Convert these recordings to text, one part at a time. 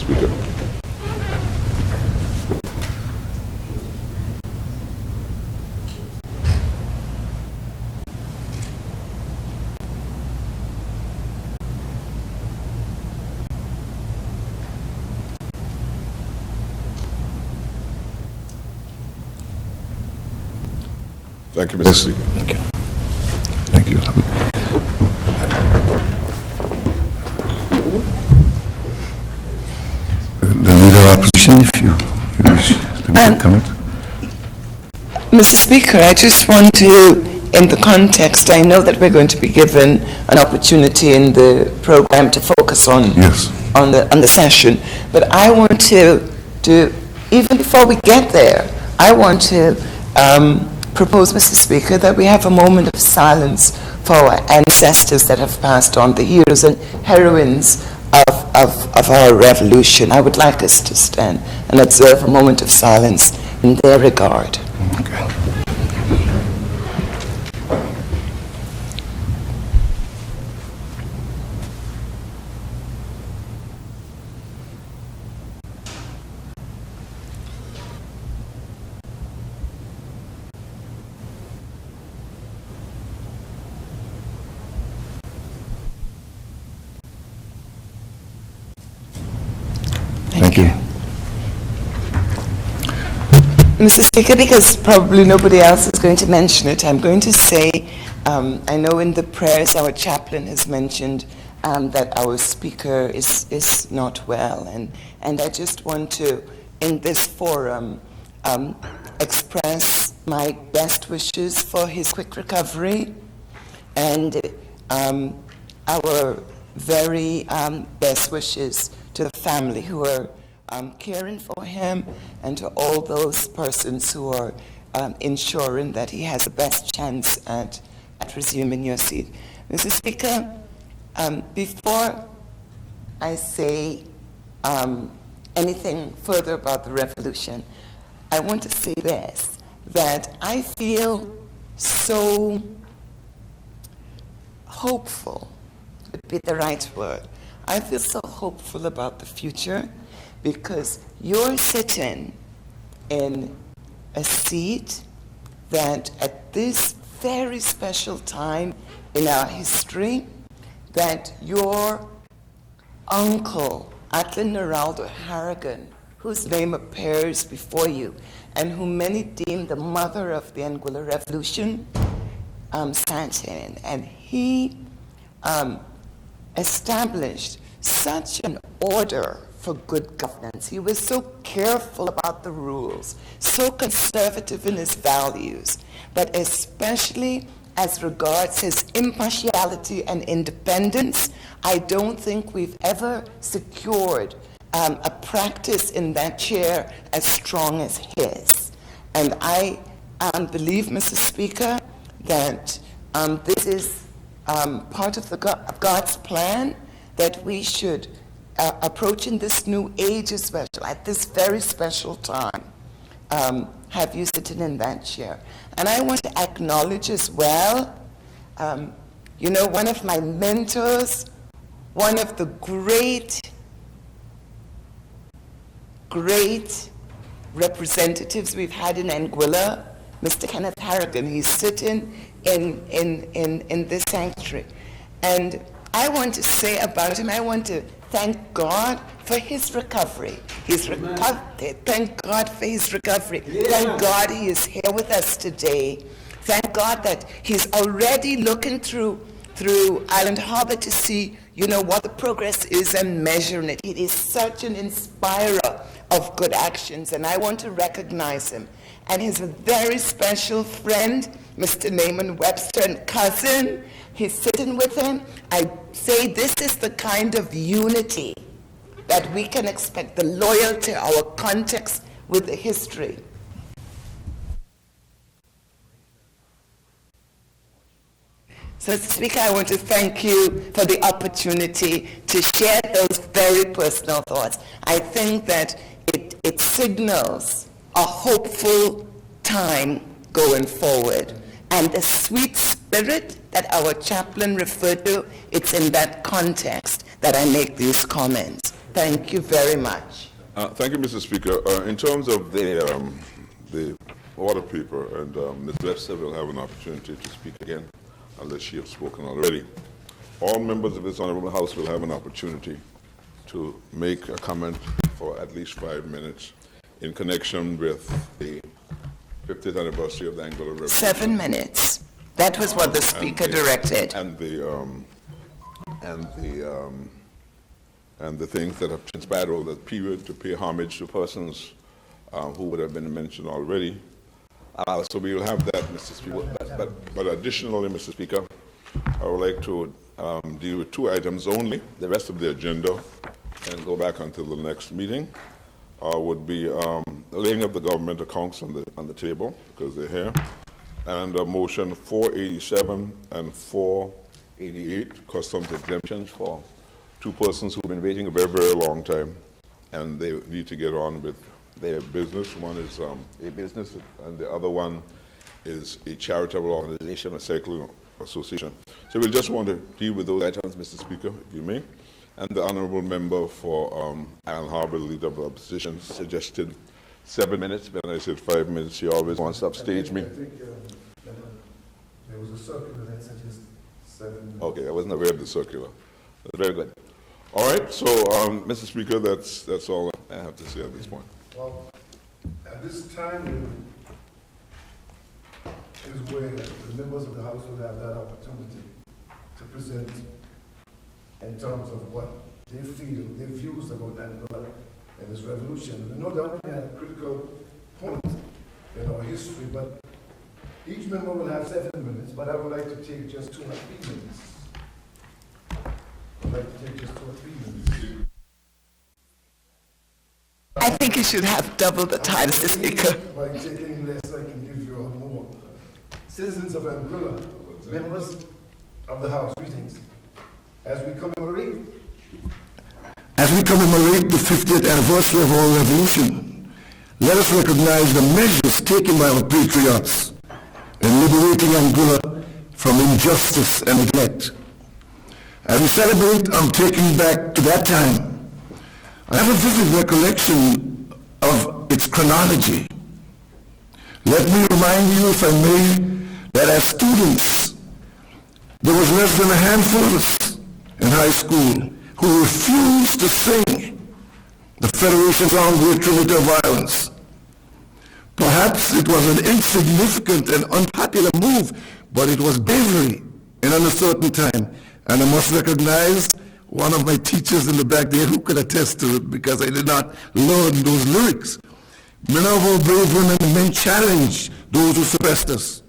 Speaker. Thank you, Mr. Speaker. Thank you. Thank you. The Leader of Opposition, if you wish to make a comment. Mr. Speaker, I just want to, in the context, I know that we're going to be given an opportunity in the program to focus on Yes. on the session, but I want to even before we get there, I want to propose, Mr. Speaker, that we have a moment of silence for our ancestors that have passed on, the heroes and heroines of our revolution. I would like us to stand and observe a moment of silence in their regard. Okay. Thank you. Mr. Speaker, because probably nobody else is going to mention it, I'm going to say, I know in the prayers our chaplain has mentioned that our speaker is not well, and I just want to, in this forum, express my best wishes for his quick recovery, and our very best wishes to the family who are caring for him, and to all those persons who are ensuring that he has the best chance at resuming your seat. Mr. Speaker, before I say anything further about the revolution, I want to say this, that I feel so hopeful, would be the right word. I feel so hopeful about the future because you're sitting in a seat that at this very special time in our history, that your uncle, Atlin Neraldo Harrigan, whose name appears before you, and whom many deem the mother of the Anguilla Revolution, sat in. And he established such an order for good governance. He was so careful about the rules, so conservative in his values, but especially as regards his impartiality and independence, I don't think we've ever secured a practice in that chair as strong as his. And I believe, Mr. Speaker, that this is part of God's plan, that we should, approaching this new age especially, at this very special time, have you sitting in that chair. And I want to acknowledge as well, one of my mentors, one of the great representatives we've had in Anguilla, Mr. Kenneth Harrigan. He's sitting in this sanctuary. And I want to say about him, I want to thank God for his recovery. Thank God for his recovery. Thank God he is here with us today. Thank God that he's already looking through Island Harbor to see, what the progress is and measuring it. He is such an inspirer of good actions, and I want to recognize him. And his very special friend, Mr. Naaman Webster, and cousin, he's sitting with him. I say this is the kind of unity that we can expect, the loyalty, our context with the history. So, Mr. Speaker, I want to thank you for the opportunity to share those very personal thoughts. I think that it signals a hopeful time going forward. And the sweet spirit that our chaplain referred to, it's in that context that I make these comments. Thank you very much. Thank you, Mr. Speaker. In terms of the order paper, and Ms. Webster will have an opportunity to speak again, unless she has spoken already. All members of this Honorable House will have an opportunity to make a comment for at least 5 minutes in connection with the 50th anniversary of the Angular Revolution. 7 minutes. That was what the Speaker directed. And the things that have transpired over that period to pay homage to persons who would have been mentioned already. So we will have that, Mr. Speaker. But additionally, Mr. Speaker, I would like to deal with 2 items only. The rest of the agenda, and go back until the next meeting, would be the laying of the government accounts on the table, because they're here, and motion 487 and 488, customs exemptions for 2 persons who've been waiting a very, very long time, and they need to get on with their business. One is a business, and the other one is a charitable organization, a cycling association. So we'll just want to deal with those items, Mr. Speaker, if you may. And the honourable member for Island Harbour, the leader of the opposition, suggested 7 minutes. When I said 5 minutes, he always wants to upstage me. I think there was a circular that suggested 7 minutes. Okay, I wasn't aware of the circular. That's very good. All right, so, Mr. Speaker, that's all I have to say at this point. Well, at this time is where the members of the House will have that opportunity to present in terms of what they feel, their views about Angola and this revolution. And no doubt we had a critical point in our history, but each member will have 7 minutes, but I would like to take just 2 or 3 minutes. I'd like to take just 2 or 3 minutes. I think you should have double the time, Mr. Speaker. By taking less, I can give you more. Citizens of Angola, members of the House, greetings. As we commemorate the 50th anniversary of our revolution, let us recognize the measures taken by our patriots in liberating Angola from injustice and neglect. As we celebrate, I'm taking back to that time. I have a vivid recollection of its chronology. Let me remind you, if I may, that as students, there was less than a handful of us in high school who refused to sing the Federation song, Great Trinity of Violence. Perhaps it was an insignificant and unpopular move, but it was bravery in an uncertain time. And I must recognize one of my teachers in the back there who could attest to it, because I did not learn those lyrics. Many of our brave women and men challenged those who suppressed us.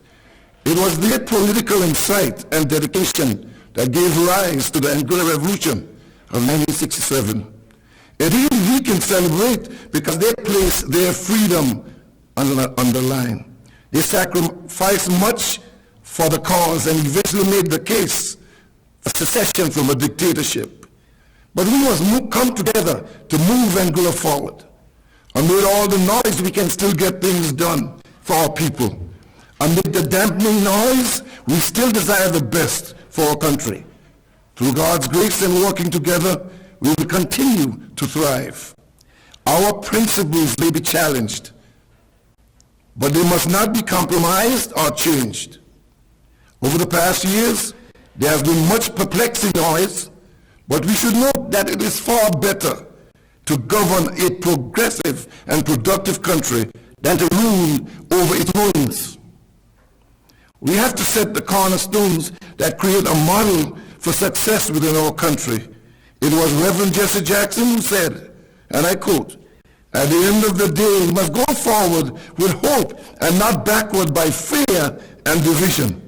It was their political insight and dedication that gave rise to the Angola Revolution of 1967. Indeed, we can celebrate because they placed their freedom on the line. They sacrificed much for the cause and eventually made the case for secession from a dictatorship. But we must come together to move Angola forward. Amid all the noise, we can still get things done for our people. Amid the dampening noise, we still desire the best for our country. Through God's grace and working together, we will continue to thrive. Our principles may be challenged, but they must not be compromised or changed. Over the past years, there has been much perplexing noise, but we should note that it is far better to govern a progressive and productive country than to rule over its ruins. We have to set the cornerstones that create a model for success within our country. It was Reverend Jesse Jackson who said, and I quote, "At the end of the day, we must go forward with hope and not backward by fear and division."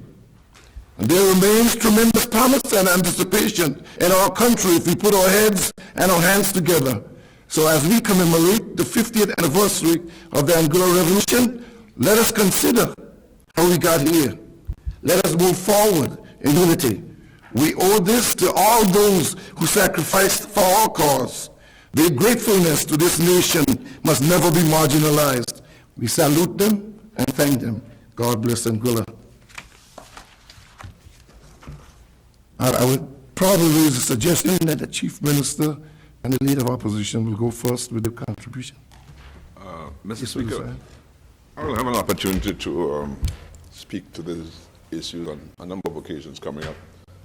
And there remains tremendous promise and anticipation in our country if we put our heads and our hands together. So as we commemorate the 50th anniversary of the Angola Revolution, let us consider how we got here. Let us move forward in unity. We owe this to all those who sacrificed for our cause. Their gratefulness to this nation must never be marginalized. We salute them and thank them. God bless Angola. I would probably raise a suggestion that the Chief Minister And the Leader of Opposition will go first with the contribution. Mr. Yes, Speaker, sir. I will have an opportunity to speak to this issue on a number of occasions coming up.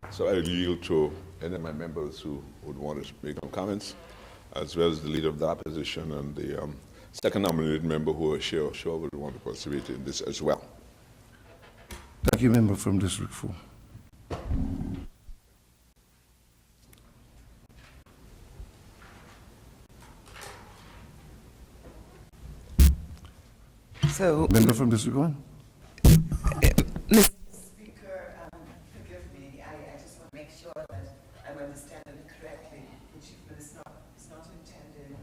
So I yield to any of my members who would want to make some comments, as well as the Leader of the Opposition and the second nominated member who are sure would want to participate in this as well. Thank you, member from District 4. So, Member from District 1. Mr. Speaker, forgive me, I just want to make sure that I'm understanding it correctly. The chief minister is not intending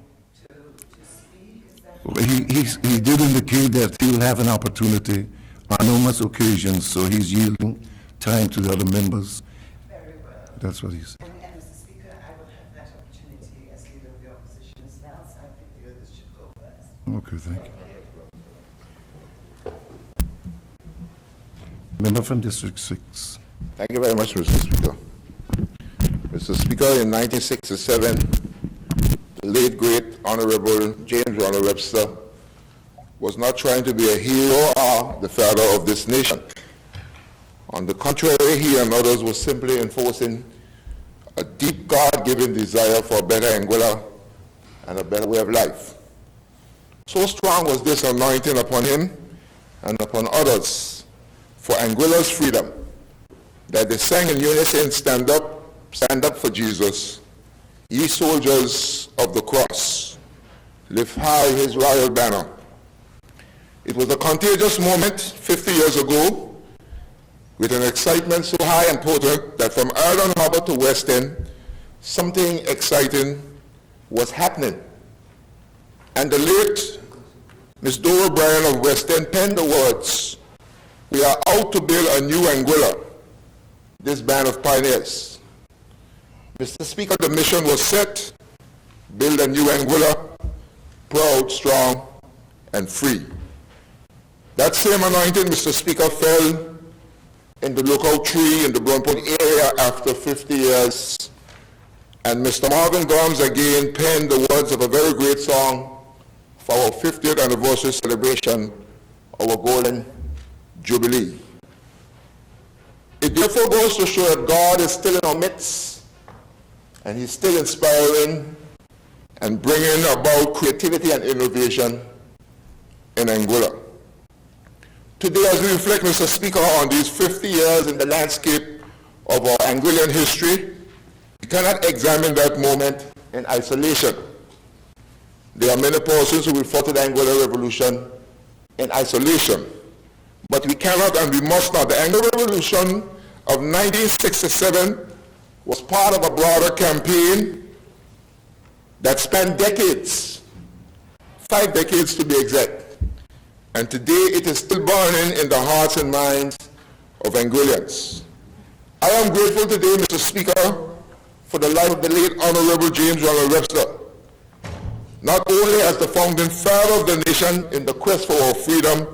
to speak, is that? He did indicate that he will have an opportunity on numerous occasions, so he's yielding time to the other members. Very well. That's what he said. And Mr. Speaker, I will have that opportunity as leader of the opposition as well, so I think the others should go first. Okay, thank you. Member from District 6. Thank you very much, Mr. Speaker. Mr. Speaker, in 1967, the late, great Honorable James Ronald Webster was not trying to be a hero or the father of this nation. On the contrary, he and others were simply enforcing a deep God-given desire for a better Anguilla and a better way of life. So strong was this anointing upon him and upon others for Anguilla's freedom, that they sang in unison, stand up for Jesus, ye soldiers of the cross, lift high his royal banner. It was a contagious moment 50 years ago, with an excitement so high and potent that from Ireland Harbor to West End, something exciting was happening. And the late Miss Dora Bryan of West End penned the words, "We are out to build a new Anguilla, this band of pioneers." Mr. Speaker, the mission was set, build a new Anguilla, proud, strong, and free. That same anointing, Mr. Speaker, fell in the lookout tree in the Brownport area after 50 years, and Mr. Marvin Gomes again penned the words of a very great song for our 50th anniversary celebration, our Golden Jubilee. It therefore goes to show that God is still in our midst, and he's still inspiring and bringing about creativity and innovation in Anguilla. Today, as we reflect, Mr. Speaker, on these 50 years in the landscape of our Anguillan history, we cannot examine that moment in isolation. There are many persons who will fought the Anguilla Revolution in isolation. But we cannot and we must not. The Anguilla Revolution of 1967 was part of a broader campaign that spanned decades, 5 decades to be exact. And today it is still burning in the hearts and minds of Anguillians. I am grateful today, Mr. Speaker, for the life of the late Honorable James Ronald Webster, not only as the founding father of the nation in the quest for our freedom,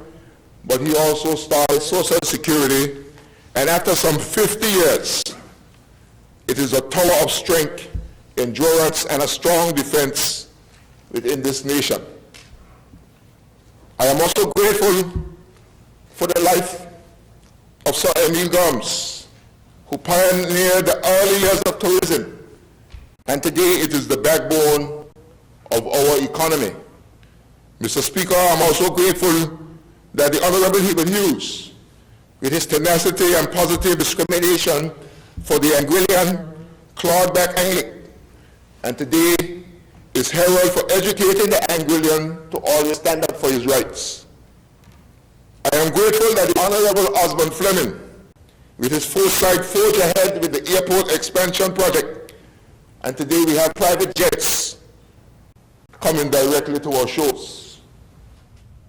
but he also started Social Security, and after some 50 years, it is a tower of strength, endurance, and a strong defense within this nation. I am also grateful for the life of Sir Emile Gomes, who pioneered the early years of tourism, and today it is the backbone of our economy. Mr. Speaker, I'm also grateful that the Honorable Heber Hughes, with his tenacity and positive discrimination for the Anguillian, clawed back Anglic, and today is herald for educating the Anguillian to always stand up for his rights. I am grateful that the Honorable Osmond Fleming, with his foresight, forged ahead with the airport expansion project, and today we have private jets coming directly to our shores.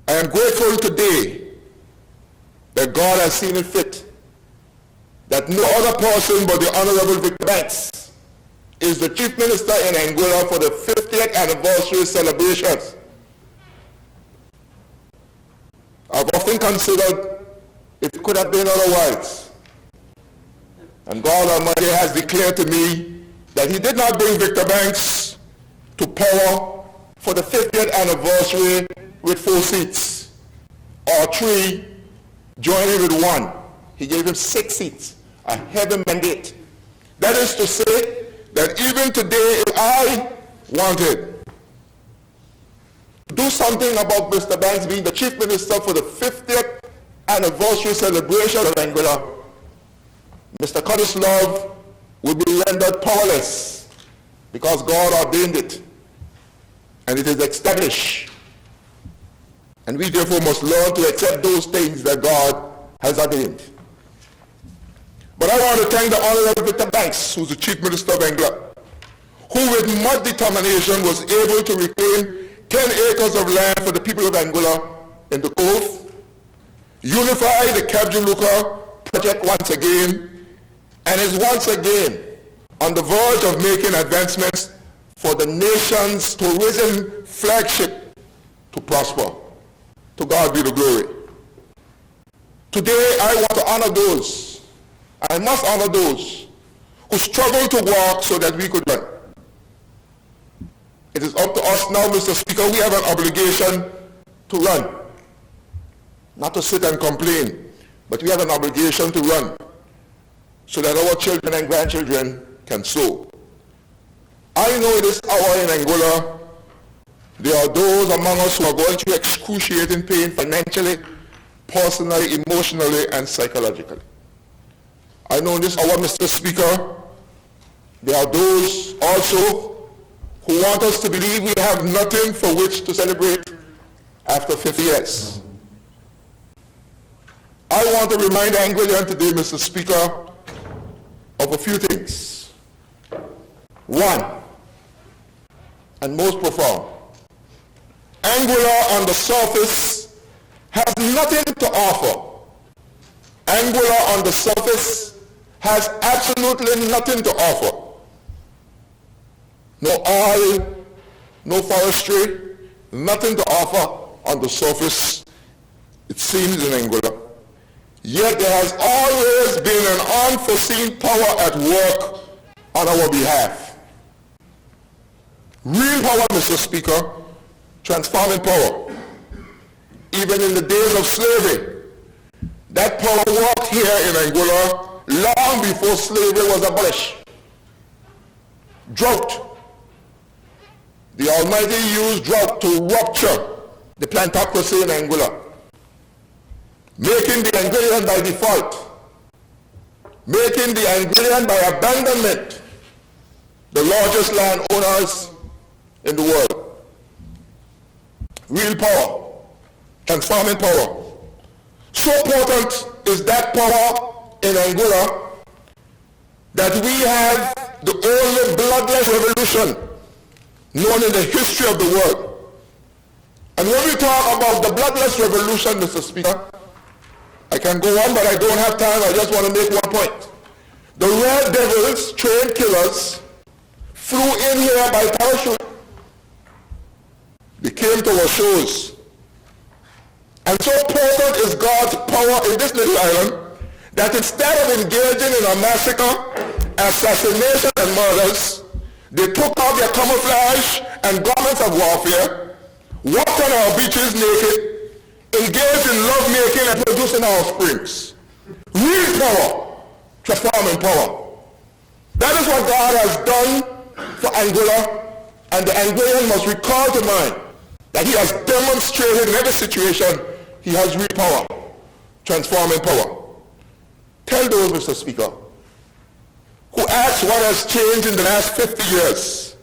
I am grateful today that God has seen it fit that no other person but the Honorable Victor Banks is the Chief Minister in Anguilla for the 50th anniversary celebrations. I've often considered it could have been otherwise. And God Almighty has declared to me that he did not bring Victor Banks to power for the 50th anniversary with 4 seats, or 3 joining with 1. He gave him 6 seats, a heavy mandate. That is to say that even today, if I wanted to do something about Mr. Banks being the chief minister for the 50th anniversary celebration of Anguilla, Mr. Curtis Love would be rendered powerless because God ordained it and it is established. And we therefore must learn to accept those things that God has ordained. But I want to thank the Honorable Victor Banks, who's the Chief Minister of Anguilla, who with much determination was able to reclaim 10 acres of land for the people of Anguilla in the Cove, unify the Kabjaluka project once again, and is once again on the verge of making advancements for the nation's tourism flagship to prosper. To God be the glory. Today I want to honor those, I must honor those who struggle to walk so that we could run. It is up to us now, Mr. Speaker, we have an obligation to run. Not to sit and complain, but we have an obligation to run so that our children and grandchildren can sow. I know in this hour in Angola, there are those among us who are going through excruciating pain financially, personally, emotionally, and psychologically. I know in this hour, Mr. Speaker, there are those also who want us to believe we have nothing for which to celebrate after 50 years. I want to remind Anguillan today, Mr. Speaker, of a few things. One, and most profound, Anguilla on the surface has nothing to offer. Anguilla on the surface has absolutely nothing to offer. No oil, no forestry, nothing to offer on the surface, it seems, in Anguilla. Yet there has always been an unforeseen power at work on our behalf. Real power, Mr. Speaker, transforming power. Even in the days of slavery, that power worked here in Angola long before slavery was abolished. Drought. The Almighty used drought to rupture the plantocracy in Angola, making the Anguillan by default, making the Anguillan by abandonment the largest landowners in the world. Real power, transforming power. So important is that power in Angola that we have the only bloodless revolution known in the history of the world. And when we talk about the bloodless revolution, Mr. Speaker, I can go on, but I don't have time. I just want to make one point. The red devils, trained killers, flew in here by parachute. They came to our shores. And so potent is God's power in this little island that instead of engaging in a massacre, assassination, and murders, they took off their camouflage and garments of warfare, walked on our beaches naked, engaged in lovemaking and producing our springs. Real power, transforming power. That is what God has done for Angola, and the Angolan must recall to mind that he has demonstrated in every situation he has real power, transforming power. Tell those, Mr. Speaker, who ask what has changed in the last 50 years.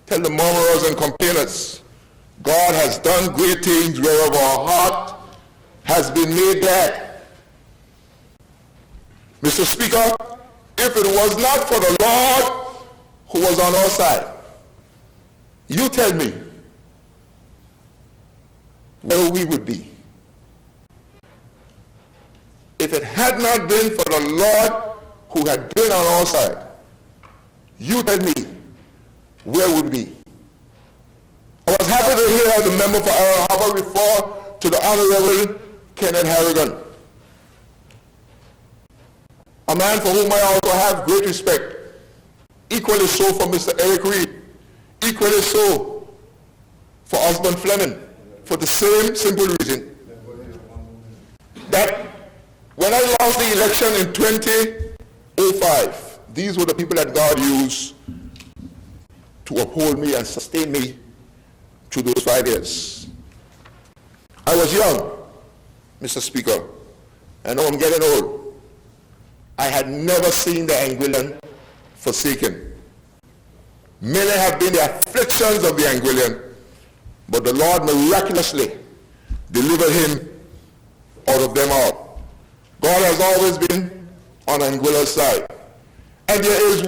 Tell the murmurers and complainers, God has done great things wherever our heart has been made glad. Mr. Speaker, if it was not for the Lord who was on our side, you tell me where we would be. If it had not been for the Lord who had been on our side, you tell me where would we be. I was happy to hear the member for Aaron Harbor refer to the Honorable Kenneth Harrigan, a man for whom I also have great respect, equally so for Mr. Eric Reed, equally so for Osborne Fleming, for the same simple reason that when I lost the election in 2005, these were the people that God used to uphold me and sustain me through those 5 years. I was young, Mr. Speaker, and now I'm getting old. I had never seen the Anguillan forsaken. Many have been the afflictions of the Anguillan, but the Lord miraculously delivered him out of them all. God has always been on Anguilla's side. And there is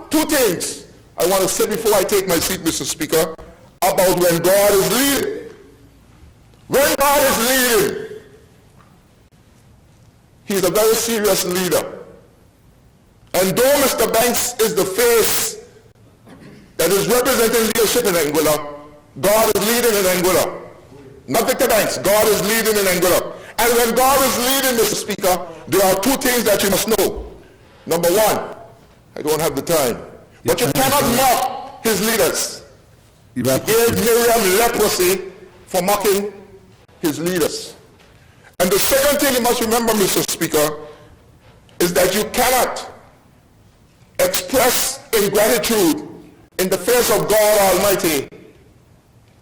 two things I want to say before I take my seat, Mr. Speaker, about when God is leading. When God is leading, he's a very serious leader. And though Mr. Banks is the face that is representing leadership in Anguilla, God is leading in Anguilla. Not Victor Banks, God is leading in Anguilla. And when God is leading, Mr. Speaker, there are two things that you must know. Number one, I don't have the time, but you cannot mock his leaders. He gave Miriam leprosy for mocking his leaders. And the second thing you must remember, Mr. Speaker, is that you cannot express ingratitude in the face of God Almighty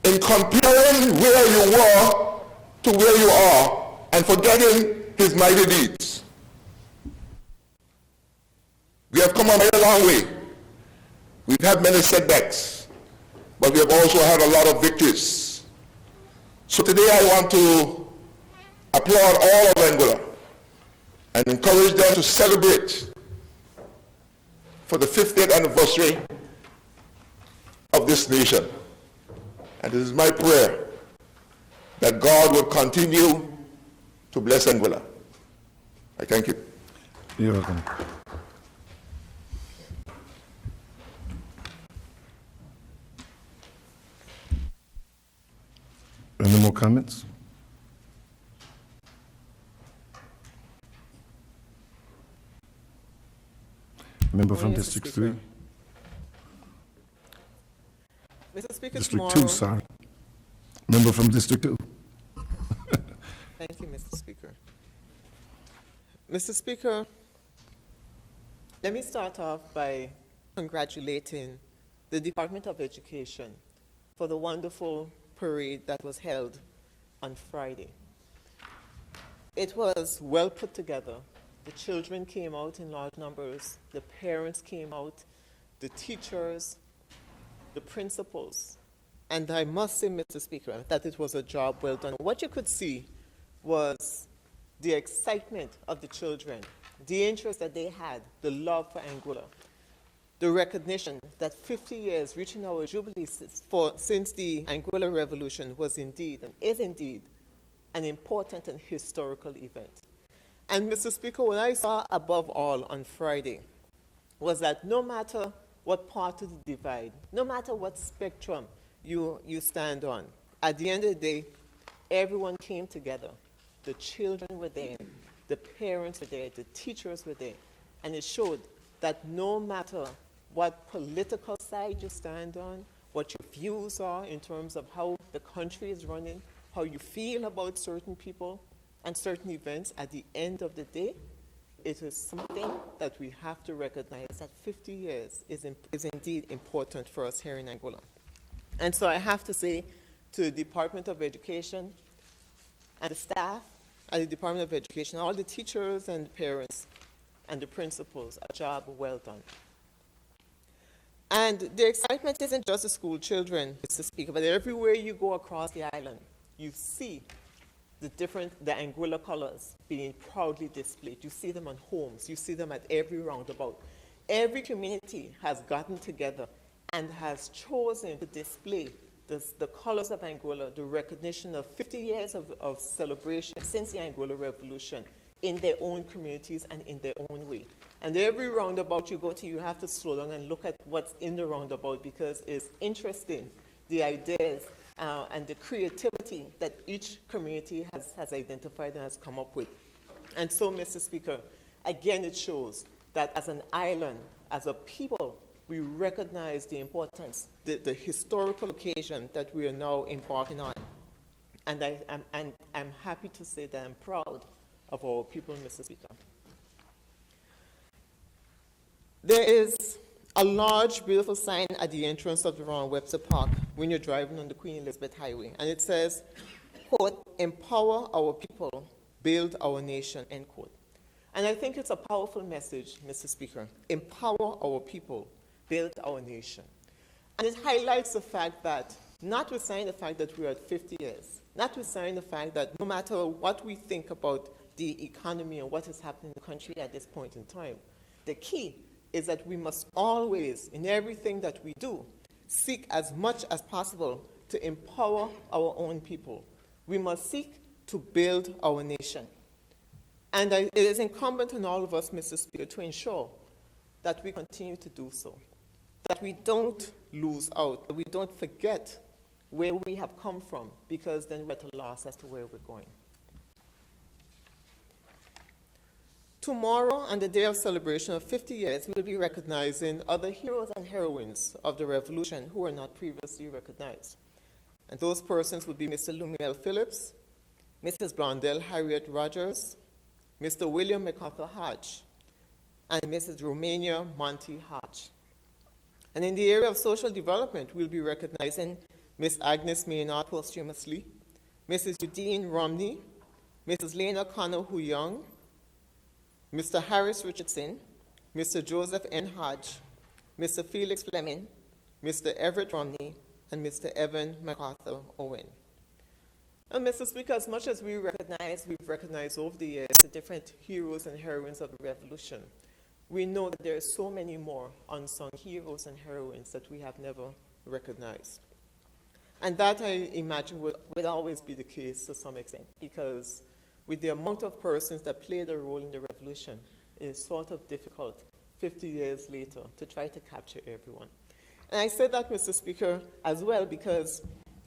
in comparing where you were to where you are and forgetting his mighty deeds. We have come a very long way. We've had many setbacks, but we have also had a lot of victories. So today I want to applaud all of Anguilla and encourage them to celebrate for the 50th anniversary of this nation. And it is my prayer that God will continue to bless Anguilla. I thank you. You're welcome. Any more comments? Member from Mr. District Speaker. 3? Mr. Speaker, District tomorrow, 2, sorry. Member from District 2? Thank you, Mr. Speaker. Mr. Speaker, let me start off by congratulating the Department of Education for the wonderful parade that was held on Friday. It was well put together. The children came out in large numbers, the parents came out, the teachers, the principals. And I must say, Mr. Speaker, that it was a job well done. What you could see was the excitement of the children, the interest that they had, the love for Anguilla, the recognition that 50 years, reaching our jubilee since the Anguilla Revolution, was indeed and is indeed an important and historical event. And Mr. Speaker, what I saw above all on Friday was that no matter what part of the divide, no matter what spectrum you stand on, at the end of the day, everyone came together. The children were there, the parents were there, the teachers were there, and it showed that no matter what political side you stand on, what your views are in terms of how the country is running, how you feel about certain people and certain events, at the end of the day, it is something that we have to recognize that 50 years is indeed important for us here in Anguilla. And so I have to say to the Department of Education and the staff at the Department of Education, all the teachers and the parents and the principals, a job well done. And the excitement isn't just the school children, Mr. Speaker, but everywhere you go across the island, you see the Anguilla colors being proudly displayed. You see them on homes. You see them at every roundabout. Every community has gotten together and has chosen to display the colors of Anguilla, the recognition of 50 years of celebration since the Anguilla Revolution in their own communities and in their own way. And every roundabout you go to, you have to slow down and look at what's in the roundabout because it's interesting, the ideas and the creativity that each community has identified and has come up with. And so, Mr. Speaker, again, it shows that as an island, as a people, we recognize the importance, the historical occasion that we are now embarking on. And I'm happy to say that I'm proud of our people, Mr. Speaker. There is a large, beautiful sign at the entrance of the Ron Webster Park when you're driving on the Queen Elizabeth Highway, and it says, quote, "Empower our people, build our nation," end quote. And I think it's a powerful message, Mr. Speaker. Empower our people, build our nation. And it highlights the fact that, notwithstanding the fact that we're at 50 years, notwithstanding the fact that no matter what we think about the economy and what is happening in the country at this point in time, the key is that we must always, in everything that we do, seek as much as possible to empower our own people. We must seek to build our nation. And it is incumbent on all of us, Mr. Speaker, to ensure that we continue to do so, that we don't lose out, that we don't forget where we have come from, because then we're at a loss as to where we're going. Tomorrow, on the day of celebration of 50 years, we'll be recognizing other heroes and heroines of the Revolution who were not previously recognized. And those persons would be Mr. Lumiel Phillips, Mrs. Blondell Harriet Rogers, Mr. William MacArthur Hodge, and Mrs. Romania Monty Hodge. And in the area of social development, we'll be recognizing Miss Agnes Maynard posthumously, Mrs. Eugene Romney, Mrs. Lena Connor Young, Mr. Harris Richardson, Mr. Joseph N. Hodge, Mr. Felix Fleming, Mr. Everett Romney, and Mr. Evan MacArthur Owen. And Mr. Speaker, as much as we've recognized over the years the different heroes and heroines of the Revolution, we know that there are so many more unsung heroes and heroines that we have never recognized. And that, I imagine, will always be the case to some extent, because with the amount of persons that played a role in the Revolution, it is sort of difficult 50 years later to try to capture everyone. And I said that, Mr. Speaker, as well because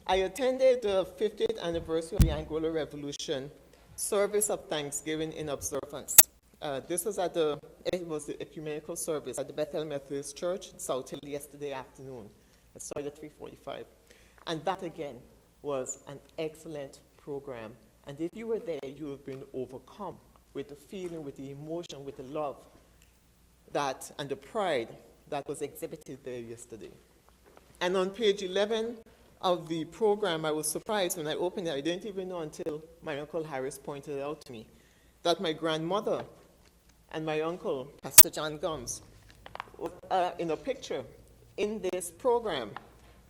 I attended the 50th anniversary of the Angola Revolution service of Thanksgiving in observance. This was the ecumenical service at the Bethel Methodist Church in South Hill yesterday afternoon. It started at 3:45. And that, again, was an excellent program. And if you were there, you have been overcome with the feeling, with the emotion, with the love that, and the pride that was exhibited there yesterday. And on page 11 of the program, I was surprised when I opened it. I didn't even know until my Uncle Harris pointed it out to me, that my grandmother and my uncle, Pastor John Gums, were in a picture in this program.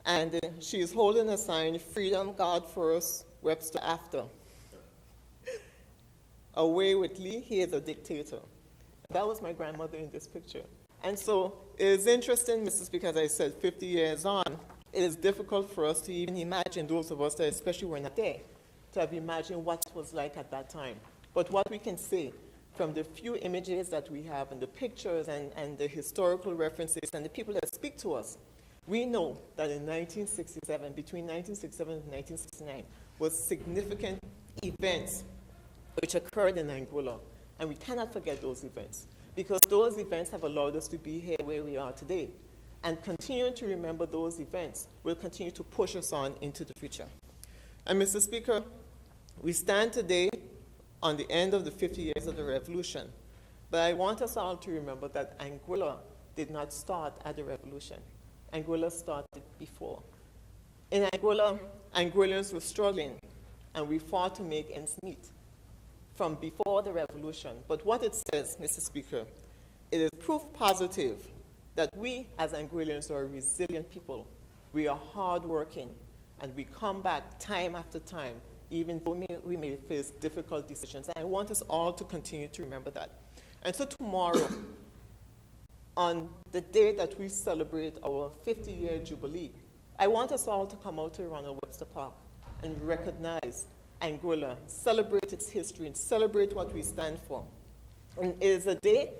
And she is holding a sign, "Freedom, God first, Webster after." Away with Lee, he is a dictator. That was my grandmother in this picture. And so it is interesting, Mr. Speaker, as I said, 50 years on, it is difficult for us to even imagine, those of us that especially were not there, to have imagined what it was like at that time. But what we can say from the few images that we have and the pictures and the historical references and the people that speak to us, we know that in 1967, between 1967 and 1969, was significant events which occurred in Angola. And we cannot forget those events, because those events have allowed us to be here where we are today. And continuing to remember those events will continue to push us on into the future. And Mr. Speaker, we stand today on the end of the 50 years of the Revolution. But I want us all to remember that Angola did not start at the Revolution. Angola started before. In Angola, Angolans were struggling, and we fought to make ends meet from before the revolution. But what it says, Mr. Speaker, it is proof positive that we as Angolans are a resilient people. We are hardworking, and we come back time after time, even though we may face difficult decisions. And I want us all to continue to remember that. And so tomorrow, on the day that we celebrate our 50-year jubilee, I want us all to come out to Ronald Webster Park and recognize Angola, celebrate its history, and celebrate what we stand for. And it is a day,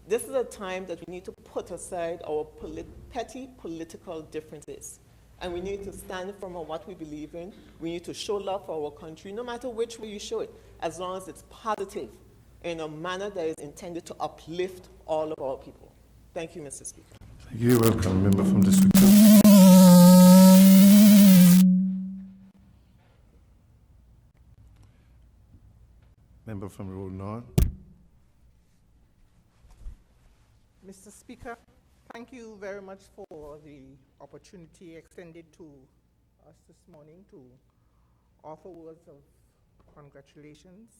this is a time that we need to put aside our petty political differences. And we need to stand for what we believe in. We need to show love for our country, no matter which way you show it, as long as it's positive, in a manner that is intended to uplift all of our people. Thank you, Mr. Speaker. You're welcome, member from District 2. Member from Road North. Mr. Speaker, thank you very much for the opportunity extended to us this morning to offer words of congratulations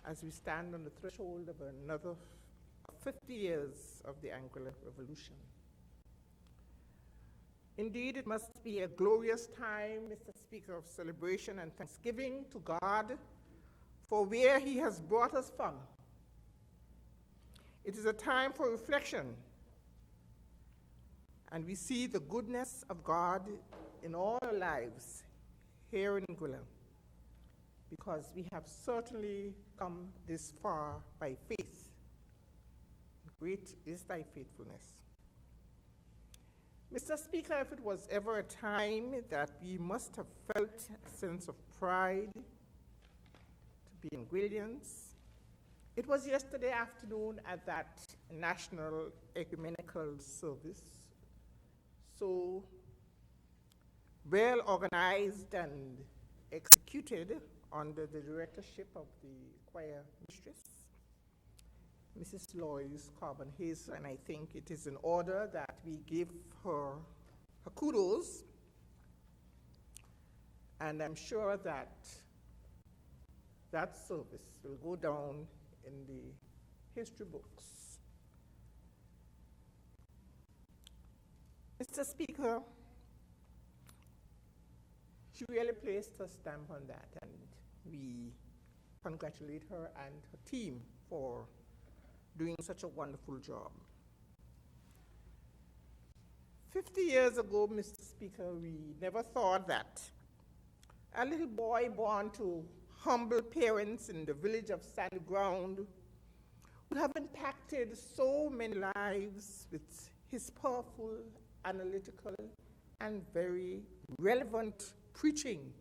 as we stand on the threshold of another 50 years of the Anguilla Revolution. Indeed, it must be a glorious time, Mr. Speaker, of celebration and thanksgiving to God for where He has brought us from. It is a time for reflection, and we see the goodness of God in all our lives here in Anguilla, because we have certainly come this far by faith. Great is thy faithfulness. Mr. Speaker, if it was ever a time that we must have felt a sense of pride to be Anguillians, it was yesterday afternoon at that National Ecumenical Service, so well organized and executed under the directorship of the choir mistress, Mrs. Lois Carbon-Hayes, and I think it is in order that we give her kudos, and I'm sure that that service will go down in the history books. Mr. Speaker, she really placed her stamp on that, and we congratulate her and her team for doing such a wonderful job. 50 years ago, Mr. Speaker, we never thought that a little boy born to humble parents in the village of Sandy Ground would have impacted so many lives with his powerful, analytical, and very relevant preaching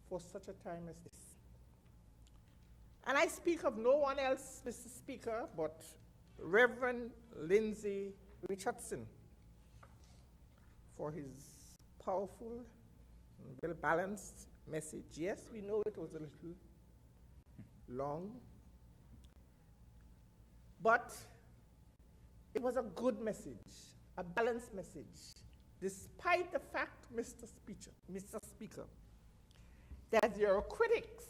for such a time as this. And I speak of no one else, Mr. Speaker, but Reverend Lindsay Richardson for his powerful and well-balanced message. Yes, we know it was a little long, but it was a good message, a balanced message, despite the fact, Mr. Speaker, that there are critics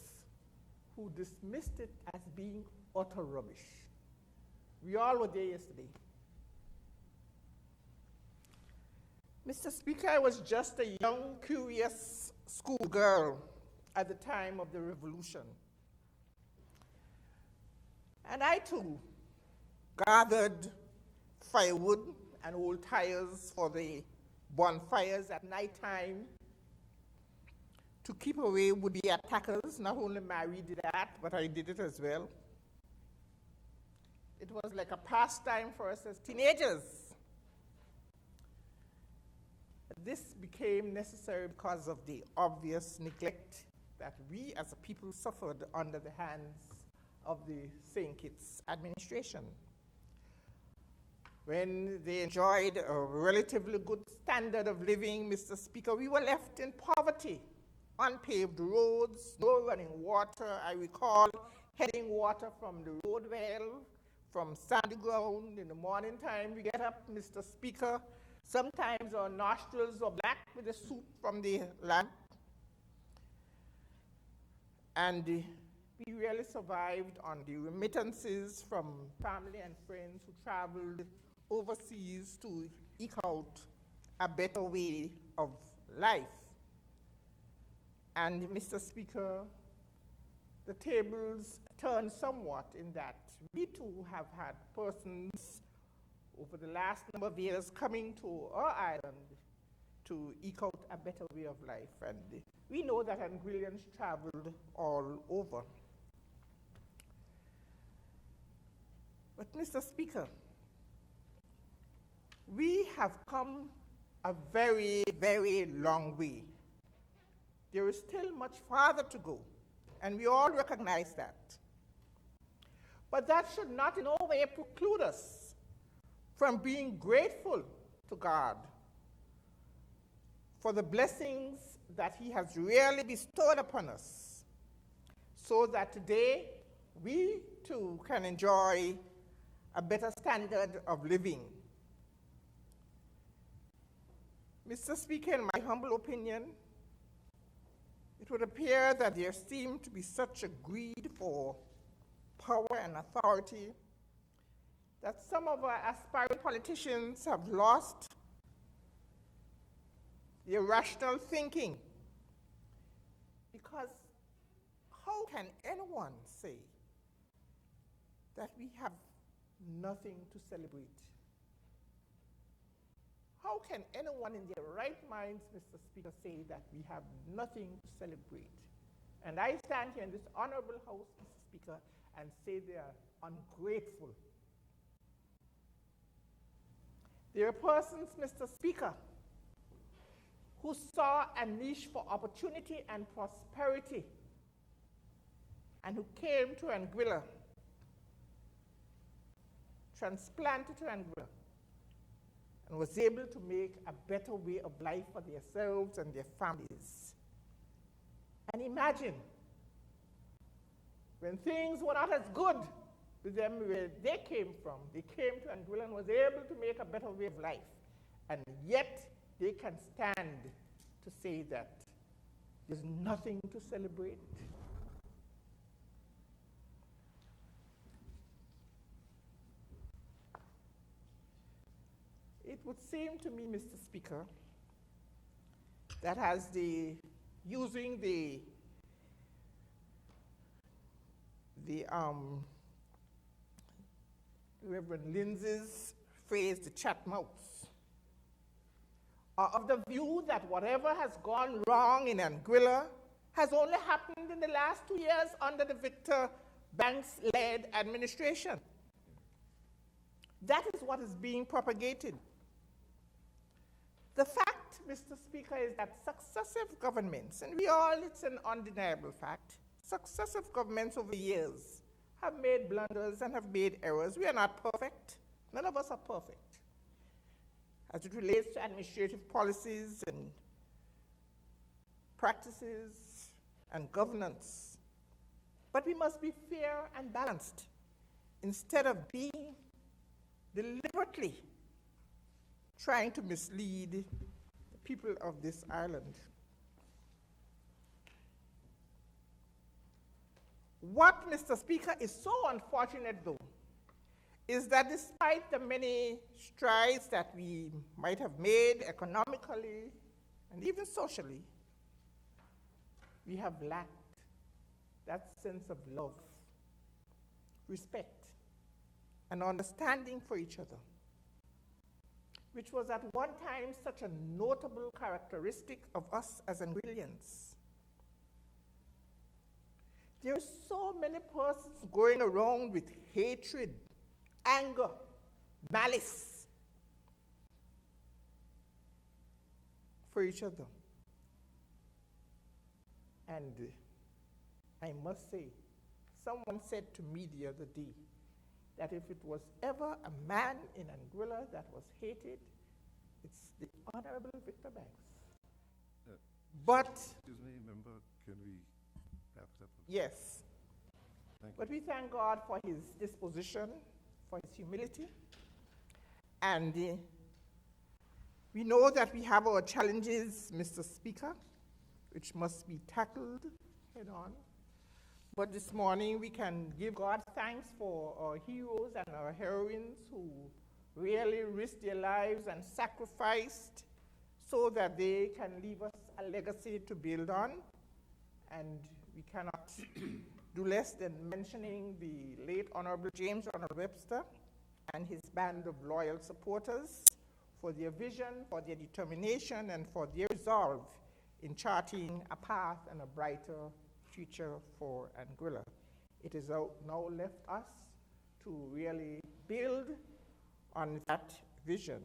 who dismissed it as being utter rubbish. We all were there yesterday. Mr. Speaker, I was just a young, curious schoolgirl at the time of the revolution. And I too gathered firewood and old tires for the bonfires at nighttime to keep away would-be attackers. Not only Mary did that, but I did it as well. It was like a pastime for us as teenagers. This became necessary because of the obvious neglect that we as a people suffered under the hands of the St. Kitts administration. When they enjoyed a relatively good standard of living, Mr. Speaker, we were left in poverty, unpaved roads, no running water. I recall heading water from the road well, from Sandy Ground. In the morning time, we get up, Mr. Speaker. Sometimes our nostrils were black with the soot from the lamp. And we really survived on the remittances from family and friends who traveled overseas to eke out a better way of life. And Mr. Speaker, the tables turned somewhat in that we too have had persons over the last number of years coming to our island to eke out a better way of life. And we know that Anguillians traveled all over. But Mr. Speaker, we have come a very, very long way. There is still much farther to go, and we all recognize that. But that should not in any way preclude us from being grateful to God for the blessings that he has really bestowed upon us, so that today we too can enjoy a better standard of living. Mr. Speaker, in my humble opinion, it would appear that there seemed to be such a greed for power and authority that some of our aspiring politicians have lost their rational thinking. Because how can anyone say that we have nothing to celebrate? How can anyone in their right minds, Mr. Speaker, say that we have nothing to celebrate? And I stand here in this honorable house, Mr. Speaker, and say they are ungrateful. There are persons, Mr. Speaker, who saw a niche for opportunity and prosperity and who came to Anguilla, transplanted to Anguilla, and was able to make a better way of life for themselves and their families. And imagine, when things were not as good with them where they came from, they came to Anguilla and was able to make a better way of life. And yet, they can stand to say that there's nothing to celebrate. It would seem to me, Mr. Speaker, that as using the Reverend Lindsay's phrase, the chat mouse, are of the view that whatever has gone wrong in Anguilla has only happened in the last 2 years under the Victor Banks-led administration. That is what is being propagated. The fact, Mr. Speaker, is that successive governments, and it's an undeniable fact, successive governments over the years have made blunders and have made errors. We are not perfect. None of us are perfect as it relates to administrative policies and practices and governance. But we must be fair and balanced instead of being deliberately trying to mislead the people of this island. What, Mr. Speaker, is so unfortunate, though, is that despite the many strides that we might have made economically and even socially, we have lacked that sense of love, respect, and understanding for each other, which was at one time such a notable characteristic of us as Anguillians. There are so many persons going around with hatred, anger, malice for each other. And I must say, someone said to me the other day that if it was ever a man in Anguilla that was hated, it's the Honorable Victor Banks. But, excuse me, member, can we wrap it up? yes, Thank you. but we thank God for his disposition, for his humility, and we know that we have our challenges, Mr. Speaker, which must be tackled head on. But this morning we can give God thanks for our heroes and our heroines who really risked their lives and sacrificed so that they can leave us a legacy to build on. And we cannot do less than mentioning the late Honorable James Ronald Webster and his band of loyal supporters for their vision, for their determination, and for their resolve in charting a path and a brighter future for Anguilla. It is now left us to really build on that vision.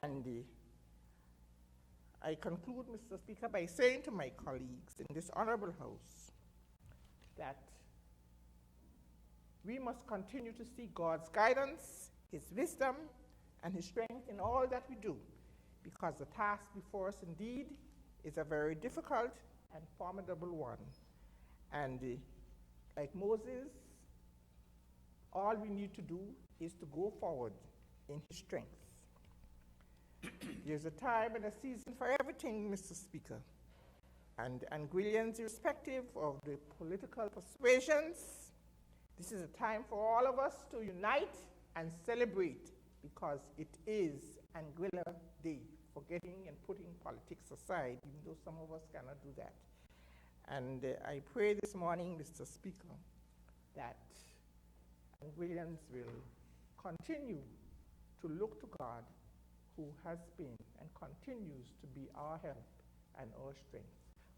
And I conclude, Mr. Speaker, by saying to my colleagues in this honorable house that we must continue to seek God's guidance, his wisdom, and his strength in all that we do, because the task before us indeed is a very difficult and formidable one. And like Moses, all we need to do is to go forward in his strength. There's a time and a season for everything, Mr. Speaker. And Anguillians, irrespective of the political persuasions, this is a time for all of us to unite and celebrate, because it is Anguilla Day, forgetting and putting politics aside, even though some of us cannot do that. And I pray this morning, Mr. Speaker, that Anguillians will continue to look to God, who has been and continues to be our help and our strength.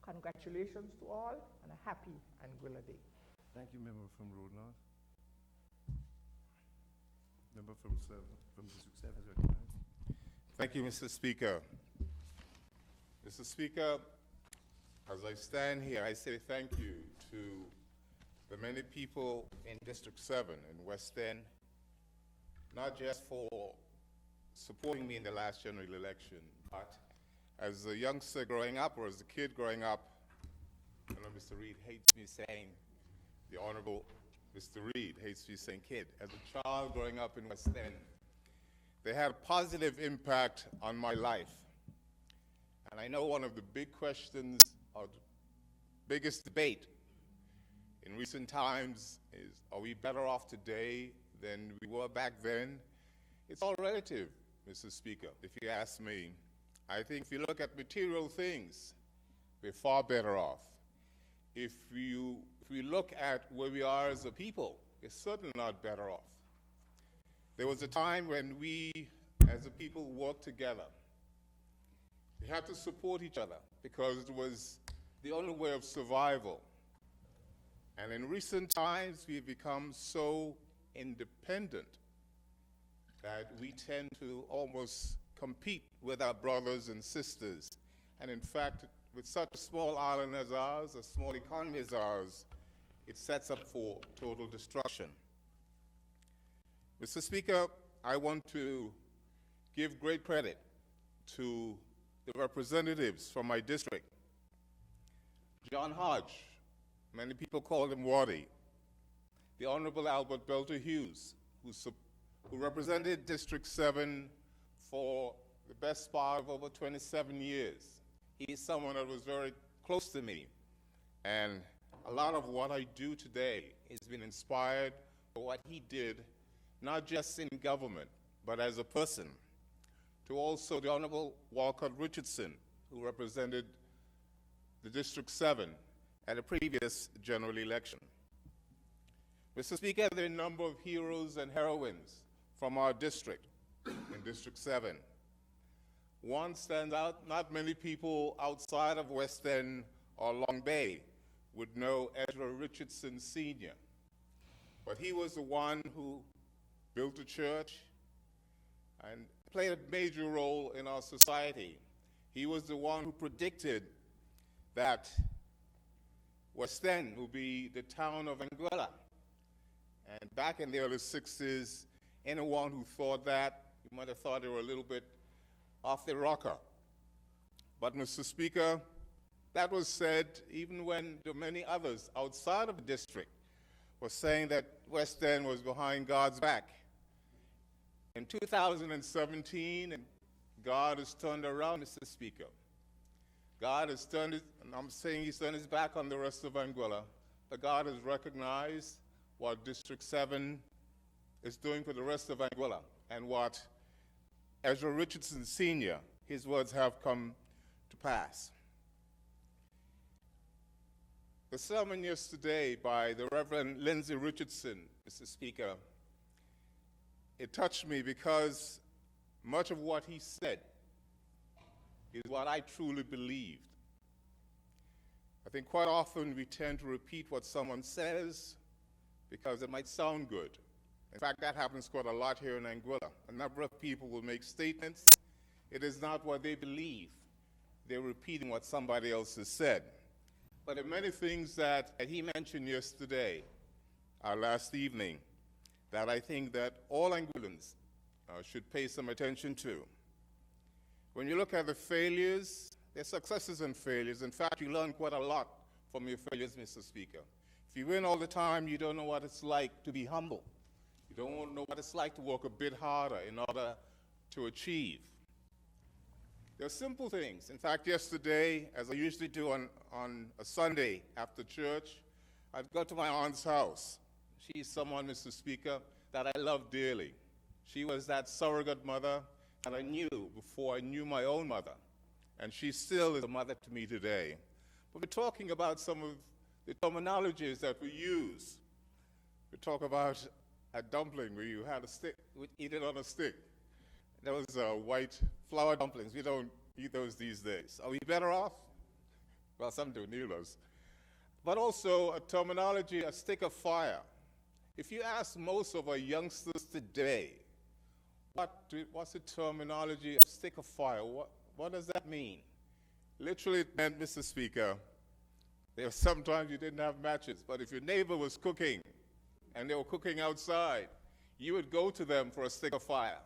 Congratulations to all, and a happy Anguilla Day. Thank you, member from Road North. Member from District 7 is recognized. Thank you, Mr. Speaker. Mr. Speaker, as I stand here, I say thank you to the many people in District 7 in West End, not just for supporting me in the last general election, but as a youngster growing up, or as a kid growing up, I know Mr. Reed hates me saying, the Honorable Mr. Reed hates me saying kid. As a child growing up in West End, they had a positive impact on my life. And I know one of the big questions, or the biggest debate in recent times is, are we better off today than we were back then? It's all relative, Mr. Speaker, if you ask me. I think if you look at material things, we're far better off. If we look at where we are as a people, we're certainly not better off. There was a time when we, as a people, worked together. We had to support each other because it was the only way of survival. And in recent times, we've become so independent that we tend to almost compete with our brothers and sisters. And in fact, with such a small island as ours, a small economy as ours, it sets up for total destruction. Mr. Speaker, I want to give great credit to the representatives from my district. John Hodge, many people call him Waddy. The Honorable Albert Belter Hughes, who represented District 7 for the best part of over 27 years. He's someone that was very close to me. And a lot of what I do today has been inspired by what he did, not just in government, but as a person. To also the Honorable Walcott Richardson, who represented the District 7 at a previous general election. Mr. Speaker, there are a number of heroes and heroines from our district in District 7. One stands out. Not many people outside of West End or Long Bay would know Ezra Richardson Sr., but he was the one who built a church and played a major role in our society. He was the one who predicted that West End would be the town of Anguilla. And back in the early 60s, anyone who thought that, you might have thought they were a little bit off the rocker. But, Mr. Speaker, that was said even when there were many others outside of the district were saying that West End was behind God's back. In 2017, and God has turned around, Mr. Speaker. God has turned his, and I'm saying he's turned his back on the rest of Anguilla, but God has recognized what District 7 is doing for the rest of Anguilla and what Ezra Richardson Sr., his words have come to pass. The sermon yesterday by the Reverend Lindsay Richardson, Mr. Speaker, it touched me because much of what he said is what I truly believed. I think quite often we tend to repeat what someone says because it might sound good. In fact, that happens quite a lot here in Anguilla. A number of people will make statements. It is not what they believe. They're repeating what somebody else has said. But there are many things that he mentioned yesterday, last evening, that I think that all Anguillans should pay some attention to. When you look at the failures, there's successes and failures. In fact, you learn quite a lot from your failures, Mr. Speaker. If you win all the time, you don't know what it's like to be humble. You don't know what it's like to work a bit harder in order to achieve. There are simple things. In fact, yesterday, as I usually do on a Sunday after church, I'd go to my aunt's house. She's someone, Mr. Speaker, that I love dearly. She was that surrogate mother that I knew before I knew my own mother. And she still is a mother to me today. But we're talking about some of the terminologies that we use. We talk about a dumpling where you had a stick, we eat it on a stick. Those white flour dumplings, we don't eat those these days. Are we better off? Well, some do, needless. But also a terminology, a stick of fire. If you ask most of our youngsters today, what's the terminology of stick of fire? What does that mean? Literally, it meant, Mr. Speaker, there were sometimes you didn't have matches, but if your neighbor was cooking and they were cooking outside, you would go to them for a stick of fire.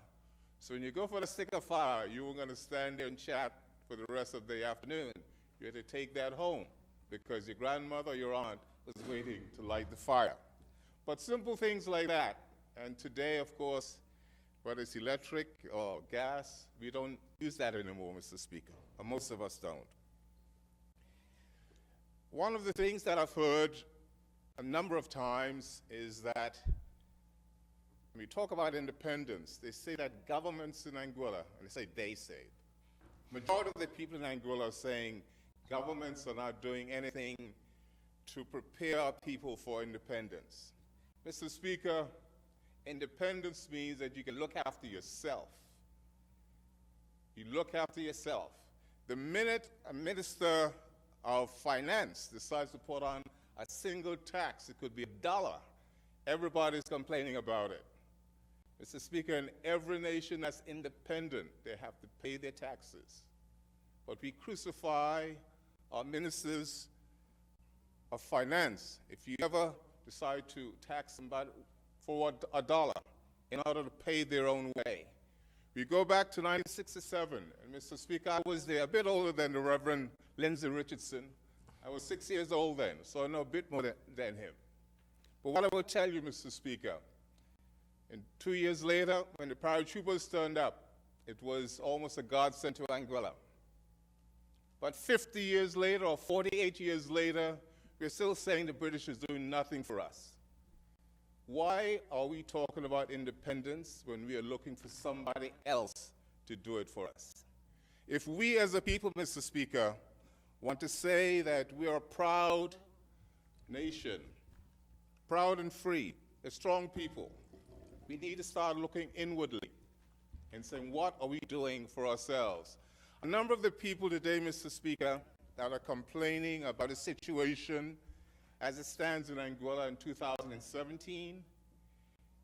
So when you go for the stick of fire, you were going to stand there and chat for the rest of the afternoon. You had to take that home because your grandmother, your aunt, was waiting to light the fire. But simple things like that. And today, of course, whether it's electric or gas, we don't use that anymore, Mr. Speaker, or most of us don't. One of the things that I've heard a number of times is that when we talk about independence, they say that governments in Angola, and they say, majority of the people in Angola are saying governments are not doing anything to prepare our people for independence. Mr. Speaker, independence means that you can look after yourself. You look after yourself. The minute a minister of finance decides to put on a single tax, it could be $1, everybody's complaining about it. Mr. Speaker, in every nation that's independent, they have to pay their taxes. But we crucify our ministers of finance. If you ever decide to tax somebody for $1 in order to pay their own way. We go back to 1967, and Mr. Speaker, I was there, a bit older than the Reverend Lindsay Richardson. I was 6 years old then, so I know a bit more than him. But what I will tell you, Mr. Speaker, and 2 years later, when the paratroopers turned up, it was almost a godsend to Angola. But 50 years later, or 48 years later, we're still saying the British is doing nothing for us. Why are we talking about independence when we are looking for somebody else to do it for us? If we as a people, Mr. Speaker, want to say that we are a proud nation, proud and free, a strong people, we need to start looking inwardly and saying, what are we doing for ourselves? A number of the people today, Mr. Speaker, that are complaining about the situation as it stands in Angola in 2017,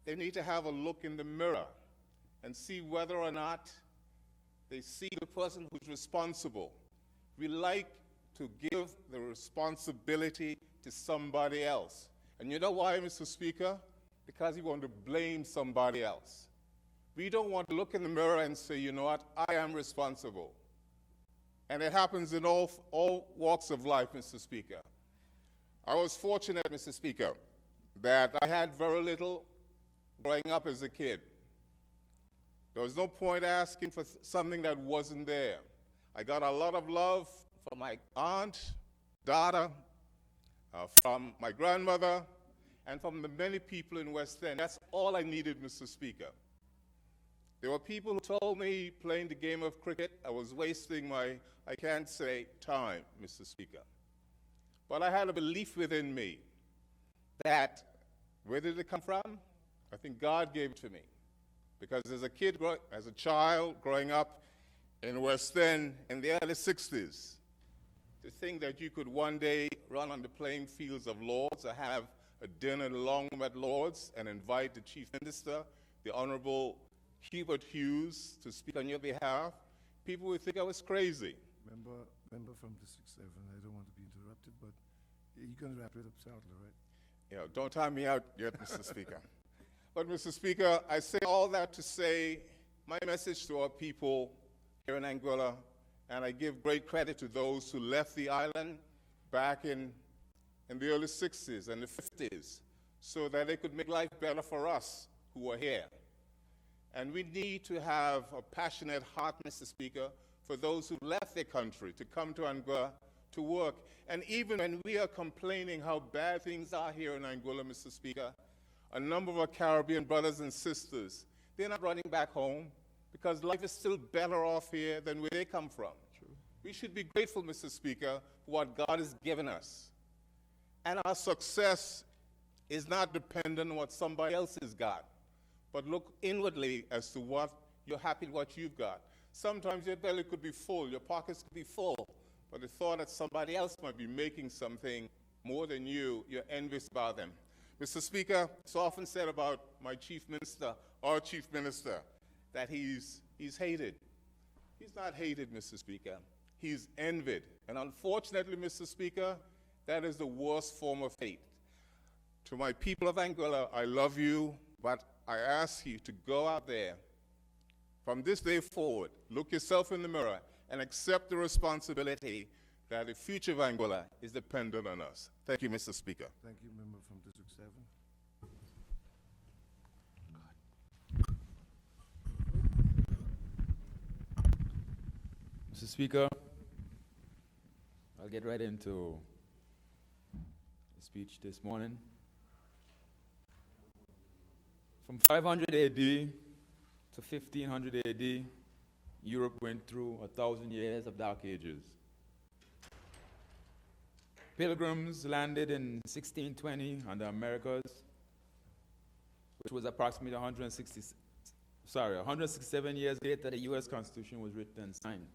they need to have a look in the mirror and see whether or not they see the person who's responsible. We like to give the responsibility to somebody else. And you know why, Mr. Speaker? Because we want to blame somebody else. We don't want to look in the mirror and say, you know what, I am responsible. And it happens in all walks of life, Mr. Speaker. I was fortunate, Mr. Speaker, that I had very little growing up as a kid. There was no point asking for something that wasn't there. I got a lot of love from my aunt, daughter, from my grandmother, and from the many people in West End. That's all I needed, Mr. Speaker. There were people who told me playing the game of cricket, I was wasting my, I can't say, time, Mr. Speaker. But I had a belief within me that, where did it come from? I think God gave it to me. Because as a kid, as a child growing up in West End in the early 60s, to think that you could one day run on the playing fields of Lords or have a dinner along at Lords and invite the Chief Minister, the Honorable Hubert Hughes, to speak on your behalf, people would think I was crazy. Member from District 7, I don't want to be interrupted, but you're going to wrap it up shortly, right? Don't time me out yet, Mr. Speaker. But, Mr. Speaker, I say all that to say my message to our people here in Anguilla, and I give great credit to those who left the island back in the early 60s and the 50s so that they could make life better for us who are here. And we need to have a passionate heart, Mr. Speaker, for those who left their country to come to Anguilla to work. And even when we are complaining how bad things are here in Anguilla, Mr. Speaker, a number of our Caribbean brothers and sisters, they're not running back home because life is still better off here than where they come from. True. We should be grateful, Mr. Speaker, for what God has given us. And our success is not dependent on what somebody else has got, but look inwardly as to what you're happy with what you've got. Sometimes your belly could be full, your pockets could be full, but the thought that somebody else might be making something more than you, you're envious about them. Mr. Speaker, it's often said about my chief minister, our chief minister, that he's hated. He's not hated, Mr. Speaker. He's envied. And unfortunately, Mr. Speaker, that is the worst form of hate. To my people of Anguilla, I love you, but I ask you to go out there. From this day forward, look yourself in the mirror and accept the responsibility that the future of Anguilla is dependent on us. Thank you, Mr. Speaker. Thank you, member from District 7. Mr. Speaker, I'll get right into the speech this morning. From 500 AD to 1500 AD, Europe went through 1,000 years of dark ages. Pilgrims landed in 1620 on the Americas, which was approximately 167 years later, the U.S. Constitution was written and signed.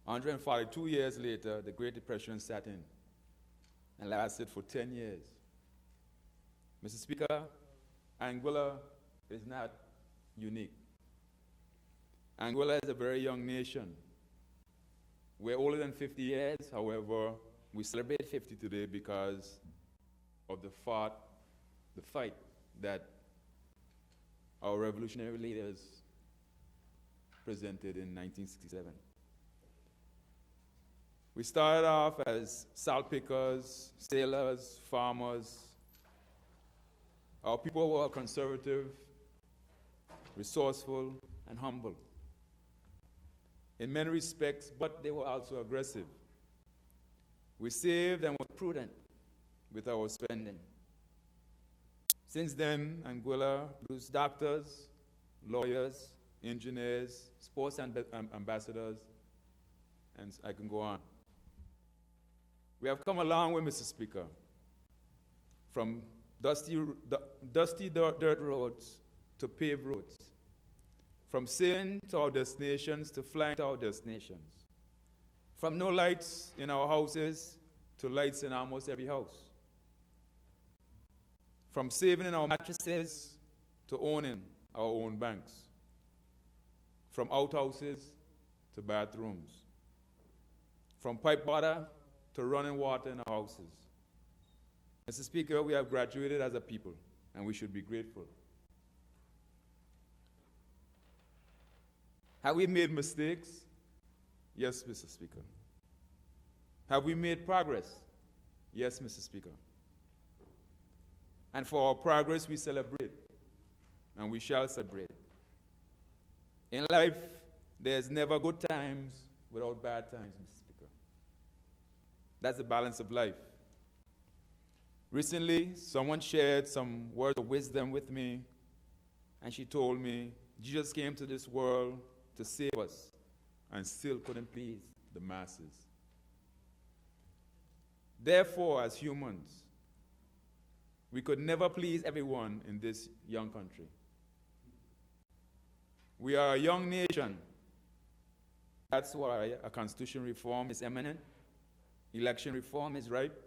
142 years later, the Great Depression set in and lasted for 10 years. Mr. Speaker, Anguilla is not unique. Anguilla is a very young nation. We're older than 50 years, however, we celebrate 50 today because of the fight that our revolutionary leaders presented in 1967. We started off as salt pickers, sailors, farmers. Our people were conservative, resourceful, and humble in many respects, but they were also aggressive. We saved and were prudent with our spending. Since then, Anguilla produced doctors, lawyers, engineers, sports ambassadors, and I can go on. We have come a long way, Mr. Speaker, from dusty dirt roads to paved roads, from sailing to our destinations to flying to our destinations, from no lights in our houses to lights in almost every house, from saving in our mattresses to owning our own banks, from outhouses to bathrooms, from pipe water to running water in our houses. Mr. Speaker, we have graduated as a people, and we should be grateful. Have we made mistakes? Yes, Mr. Speaker. Have we made progress? Yes, Mr. Speaker. And for our progress, we celebrate, and we shall celebrate. In life, there's never good times without bad times, Mr. Speaker. That's the balance of life. Recently, someone shared some words of wisdom with me, and she told me, Jesus came to this world to save us and still couldn't please the masses. Therefore, as humans, we could never please everyone in this young country. We are a young nation. That's why a constitution reform is imminent. Election reform is ripe.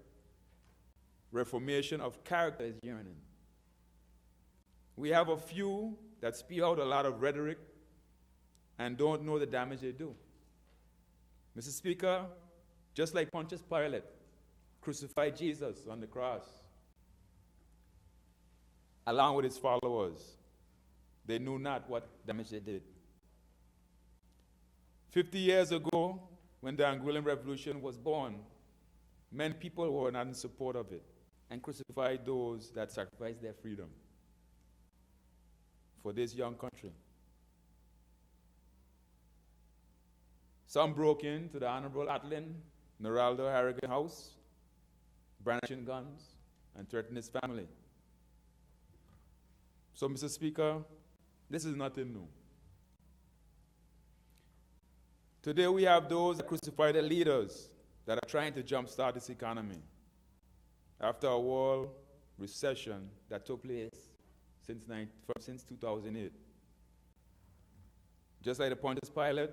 Reformation of character is yearning. We have a few that spew out a lot of rhetoric and don't know the damage they do. Mr. Speaker, just like Pontius Pilate crucified Jesus on the cross, along with his followers. They knew not what damage they did. 50 years ago, when the Angolan Revolution was born, many people were not in support of it and crucified those that sacrificed their freedom for this young country. Some broke into the Honorable Atlin Noraldo Harrigan house, brandishing guns, and threatened his family. So, Mr. Speaker, this is nothing new. Today we have those that crucify the leaders that are trying to jumpstart this economy after a world recession that took place since 2008. Just like the Pontius Pilate,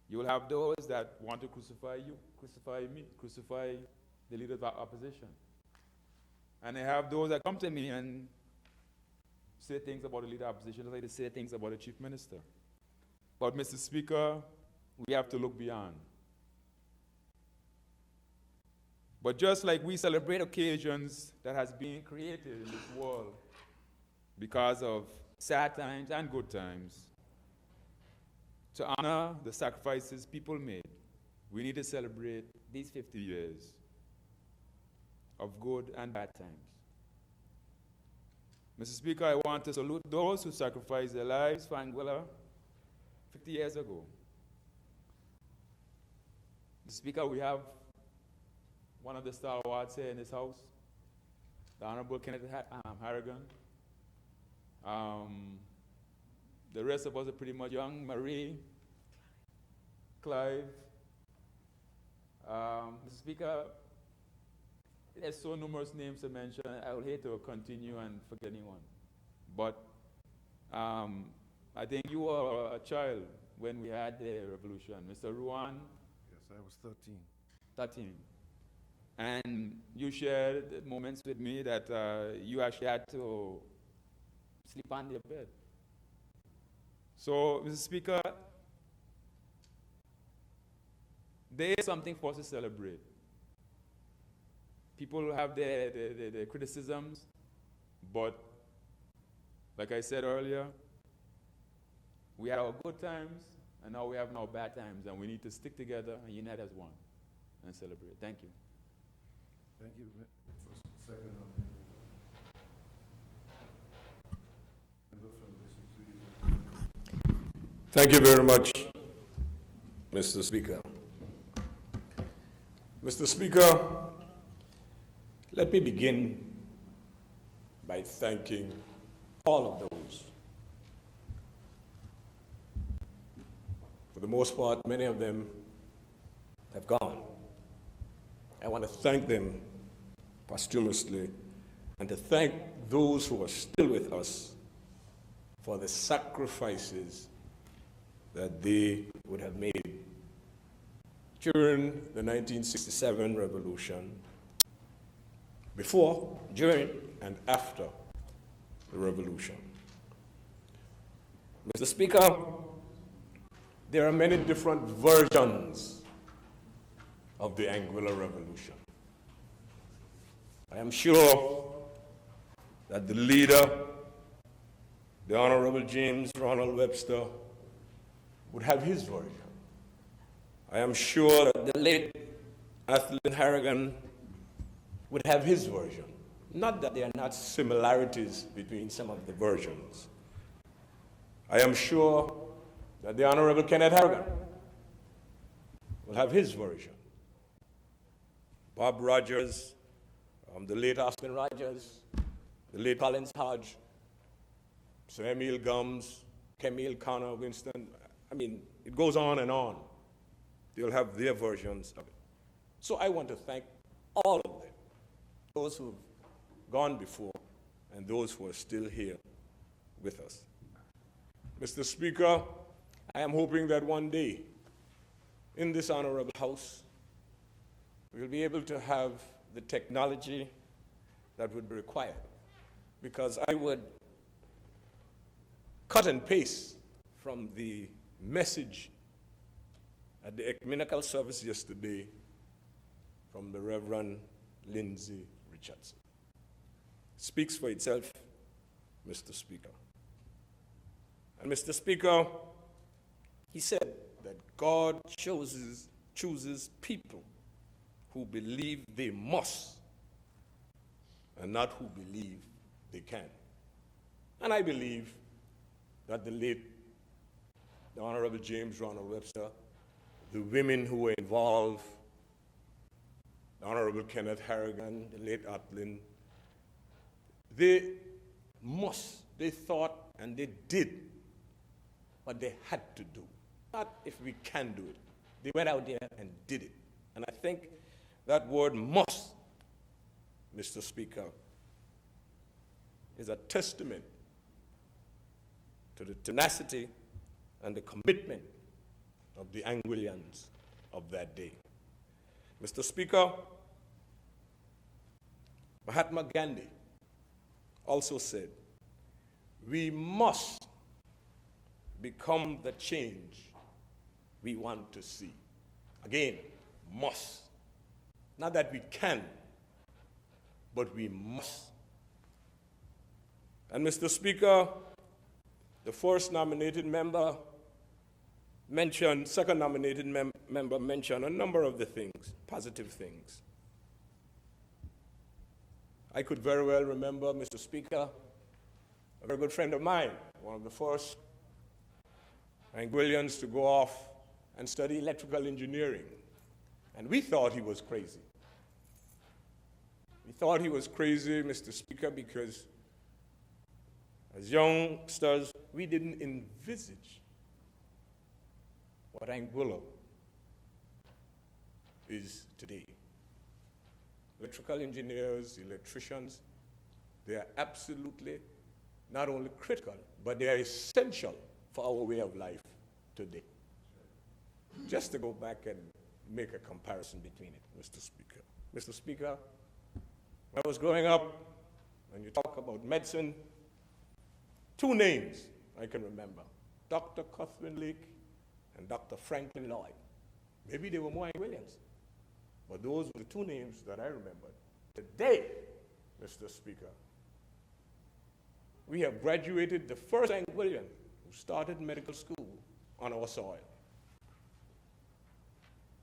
you will have those that want to crucify you, crucify me, crucify the leaders of opposition. And I have those that come to me and say things about the leader of opposition, just like they say things about the chief minister. But, Mr. Speaker, we have to look beyond. But just like we celebrate occasions that has been created in this world because of sad times and good times, to honor the sacrifices people made, we need to celebrate these 50 years of good and bad times. Mr. Speaker, I want to salute those who sacrificed their lives for Angola 50 years ago. Mr. Speaker, we have one of the stalwarts here in this house, the Honorable Kenneth Harrigan. The rest of us are pretty much young. Marie, Clive. Mr. Speaker, there's so numerous names to mention. I would hate to continue and forget anyone. But I think you were a child when we had the revolution. Mr. Ruan? Yes, I was 13. 13. And you shared moments with me that you actually had to sleep on your bed. So, Mr. Speaker, there is something for us to celebrate. People have their criticisms, but like I said earlier, we had our good times, and now we have our bad times, and we need to stick together and unite as one and celebrate. Thank you. Thank you. First, second. Thank you very much, Mr. Speaker. Mr. Speaker, let me begin by thanking all of those. For the most part, many of them have gone. I want to thank them posthumously and to thank those who are still with us for the sacrifices that they would have made during the 1967 revolution, before, during, and after the revolution. Mr. Speaker, there are many different versions of the Anguilla Revolution. I am sure that the leader, the Honorable James Ronald Webster, would have his version. I am sure that the late Atlin Harrigan would have his version. Not that there are not similarities between some of the versions. I am sure that the Honorable Kenneth Harrigan will have his version. Bob Rogers, the late Austin Rogers, the late Collins Hodge, Sir Emil Gums, Camille Connor, Winston, I mean, it goes on and on. They'll have their versions of it. So I want to thank all of them, those who've gone before and those who are still here with us. Mr. Speaker, I am hoping that one day in this honorable House, we'll be able to have the technology that would be required, because I would cut and paste from the message at the ecumenical service yesterday from the Reverend Lindsay Richardson. It speaks for itself Mr. Speaker. And Mr. Speaker, he said that God chooses people who believe they must and not who believe they can. And I believe that the Honorable James Ronald Webster, the women who were involved, the Honorable Kenneth Harrigan, the late Atlin, they thought and they did what they had to do. Not if we can do it. They went out there and did it. And I think that word must, Mr. Speaker, is a testament to the tenacity and the commitment of the Anguillians of that day. Mr. Speaker, Mahatma Gandhi also said, we must become the change we want to see. Again, must. Not that we can, but we must. And Mr. Speaker, the first nominated member mentioned, second nominated member mentioned a number of the things, positive things. I could very well remember, Mr. Speaker, a very good friend of mine, one of the first Anguillians to go off and study electrical engineering. And we thought he was crazy. We thought he was crazy, Mr. Speaker, because as youngsters, we didn't envisage what Anguilla is today. Electrical engineers, electricians, they are absolutely not only critical, but they are essential for our way of life today. Just to go back and make a comparison between it, Mr. Speaker. Mr. Speaker, when I was growing up, when you talk about medicine, two names I can remember, Dr. Cuthbert Lake and Dr. Franklin Lloyd. Maybe they were more Anguillians, but those were the two names that I remembered. Today, Mr. Speaker, we have graduated the first Anguillian who started medical school on our soil.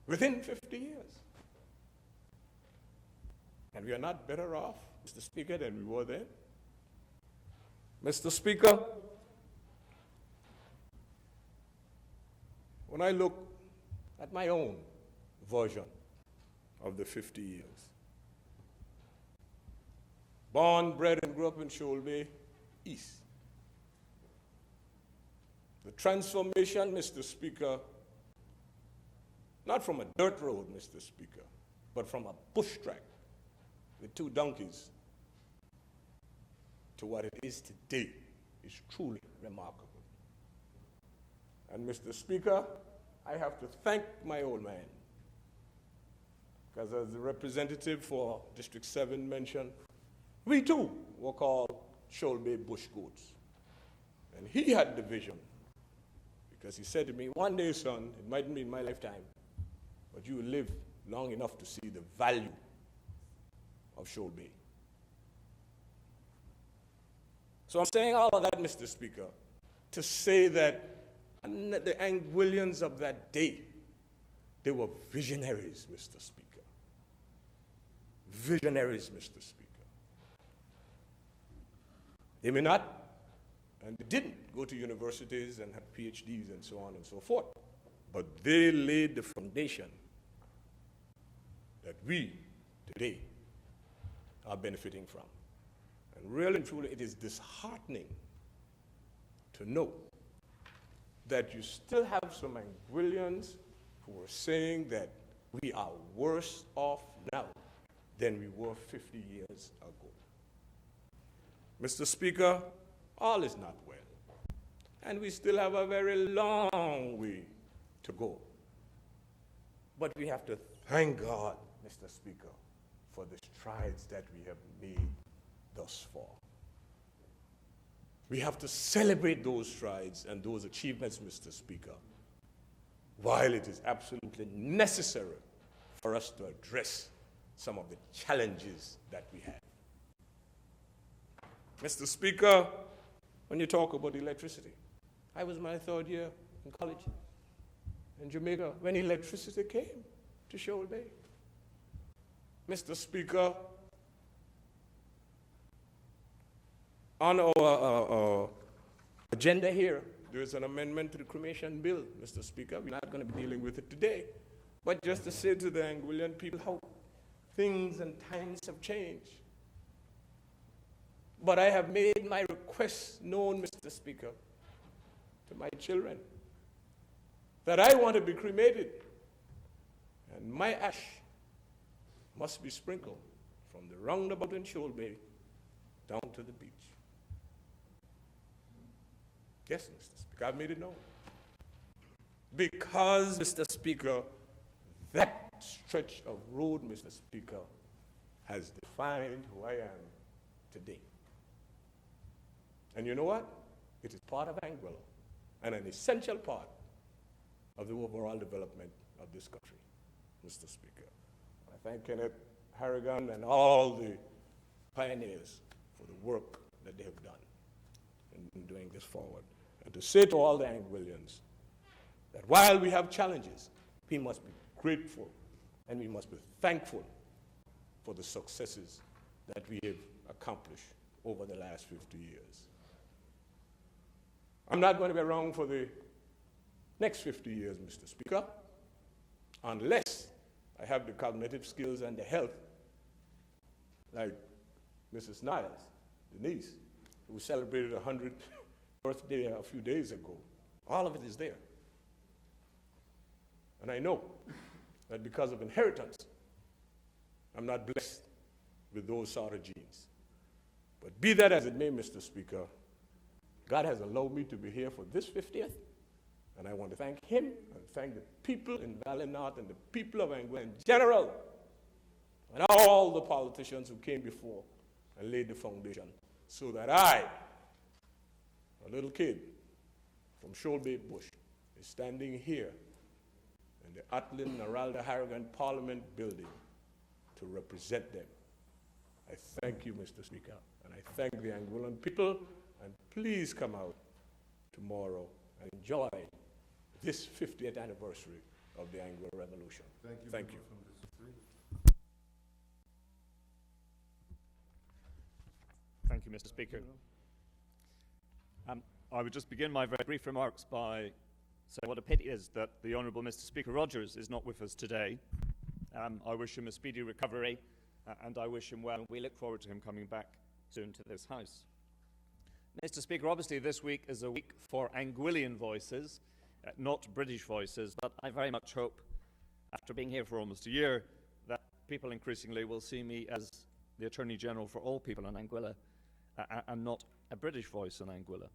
Within 50 years. And we are not better off, Mr. Speaker, than we were then. Mr. Speaker, when I look at my own version of the 50 years, born, bred, and grew up in Shoal Bay East, the transformation, Mr. Speaker, not from a dirt road, Mr. Speaker, but from a bush track with two donkeys to what it is today is truly remarkable. And Mr. Speaker, I have to thank my old man, because as the representative for District 7 mentioned, we too were called Shoal Bay Bush Goats. And he had the vision, because he said to me, one day, son, it mightn't be in my lifetime, but you will live long enough to see the value of Shoal Bay. So I'm saying all of that, Mr. Speaker, to say that the Anguillians of that day, they were visionaries, Mr. Speaker. Visionaries, Mr. Speaker. They may not, and they didn't go to universities and have PhDs and so on and so forth, but they laid the foundation that we today are benefiting from. And really and truly, it is disheartening to know that you still have some Anguillians who are saying that we are worse off now than we were 50 years ago. Mr. Speaker, all is not well, and we still have a very long way to go. But we have to thank God, Mr. Speaker, for the strides that we have made thus far. We have to celebrate those strides and those achievements, Mr. Speaker, while it is absolutely necessary for us to address some of the challenges that we have. Mr. Speaker, when you talk about electricity. I was my third year in college in Jamaica when electricity came to Shoal Bay. Mr. Speaker, on our agenda here, there is an amendment to the cremation bill, Mr. Speaker. We're not going to be dealing with it today. But just to say to the Anguillan people how things and times have changed. But I have made my request known, Mr. Speaker, to my children, that I want to be cremated, and my ash must be sprinkled from the roundabout in Shoal Bay down to the beach. Yes, Mr. Speaker, I've made it known. Because, Mr. Speaker, that stretch of road, Mr. Speaker, has defined who I am today. And you know what? It is part of Anguilla and an essential part of the overall development of this country, Mr. Speaker. I thank Kenneth Harrigan and all the pioneers for the work that they have done in doing this forward. And to say to all the Anguillians that while we have challenges, we must be grateful and we must be thankful for the successes that we have accomplished over the last 50 years. I'm not going to be around for the next 50 years, Mr. Speaker, unless I have the cognitive skills and the health like Mrs. Niles, Denise, who celebrated her 100th birthday a few days ago. All of it is there. And I know that because of inheritance, I'm not blessed with those sort of genes. But be that as it may, Mr. Speaker, God has allowed me to be here for this 50th, and I want to thank him and thank the people in Valley North and the people of Anguilla in general, and all the politicians who came before and laid the foundation so that I, a little kid from Shoal Bay Bush, is standing here in the Atlin Naralda Harrigan Parliament building to represent them. I thank you, Mr. Speaker, and I thank the Anguillan people, and please come out tomorrow and enjoy this 50th anniversary of the Anguilla Revolution. Thank you. Thank you, Mr. Speaker. I would just begin my very brief remarks by saying what a pity it is that the Honourable Mr. Speaker Rogers is not with us today. I wish him a speedy recovery, and I wish him well, and we look forward to him coming back soon to this House. Mr. Speaker, obviously this week is a week for Anguillian voices, not British voices, but I very much hope, after being here for almost a year, that people increasingly will see me as the Attorney General for all people in Anguilla, and not a British voice in Anguilla.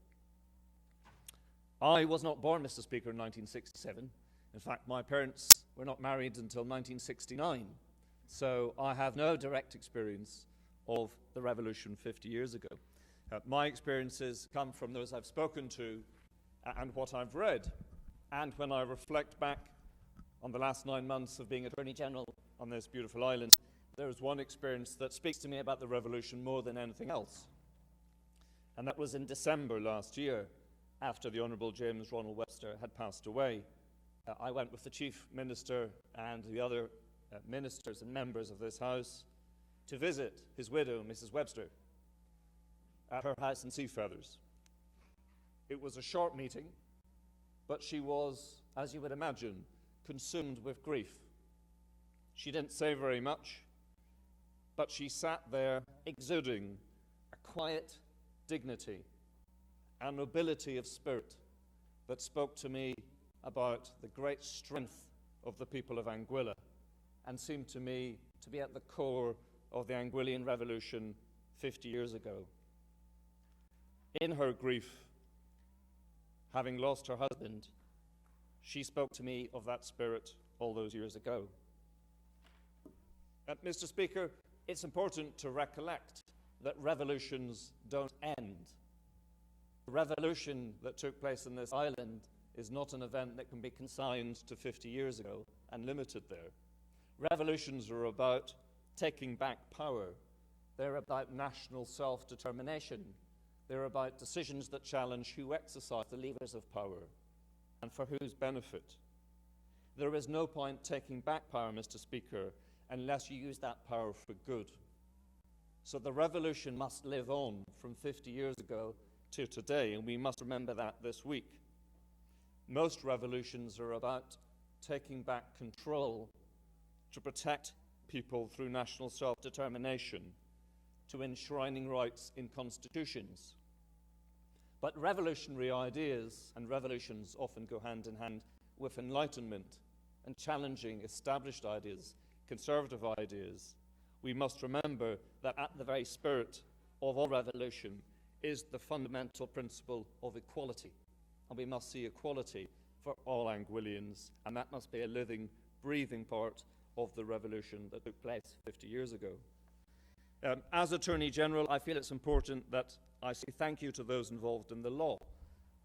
I was not born, Mr. Speaker, in 1967. In fact, my parents were not married until 1969, so I have no direct experience of the revolution 50 years ago. My experiences come from those I've spoken to and what I've read. And when I reflect back on the last 9 months of being Attorney General on this beautiful island, there is one experience that speaks to me about the revolution more than anything else. And that was in December last year, after the Honourable James Ronald Webster had passed away. I went with the Chief Minister and the other ministers and members of this House to visit his widow, Mrs. Webster, at her house in Seafeathers. It was a short meeting, but she was, as you would imagine, consumed with grief. She didn't say very much, but she sat there exuding a quiet dignity and nobility of spirit that spoke to me about the great strength of the people of Anguilla and seemed to me to be at the core of the Anguillian Revolution 50 years ago. In her grief, having lost her husband, she spoke to me of that spirit all those years ago. Mr. Speaker, it's important to recollect that revolutions don't end. The revolution that took place in this island is not an event that can be consigned to 50 years ago and limited there. Revolutions are about taking back power. They're about national self-determination. They're about decisions that challenge who exercise the levers of power and for whose benefit. There is no point taking back power, Mr. Speaker, unless you use that power for good. So the revolution must live on from 50 years ago to today, and we must remember that this week. Most revolutions are about taking back control to protect people through national self-determination, to enshrining rights in constitutions. But revolutionary ideas, and revolutions often go hand in hand with enlightenment and challenging established ideas, conservative ideas, we must remember that at the very spirit of all revolution is the fundamental principle of equality. And we must see equality for all Anguillians, and that must be a living, breathing part of the revolution that took place 50 years ago. As Attorney General, I feel it's important that I say thank you to those involved in the law,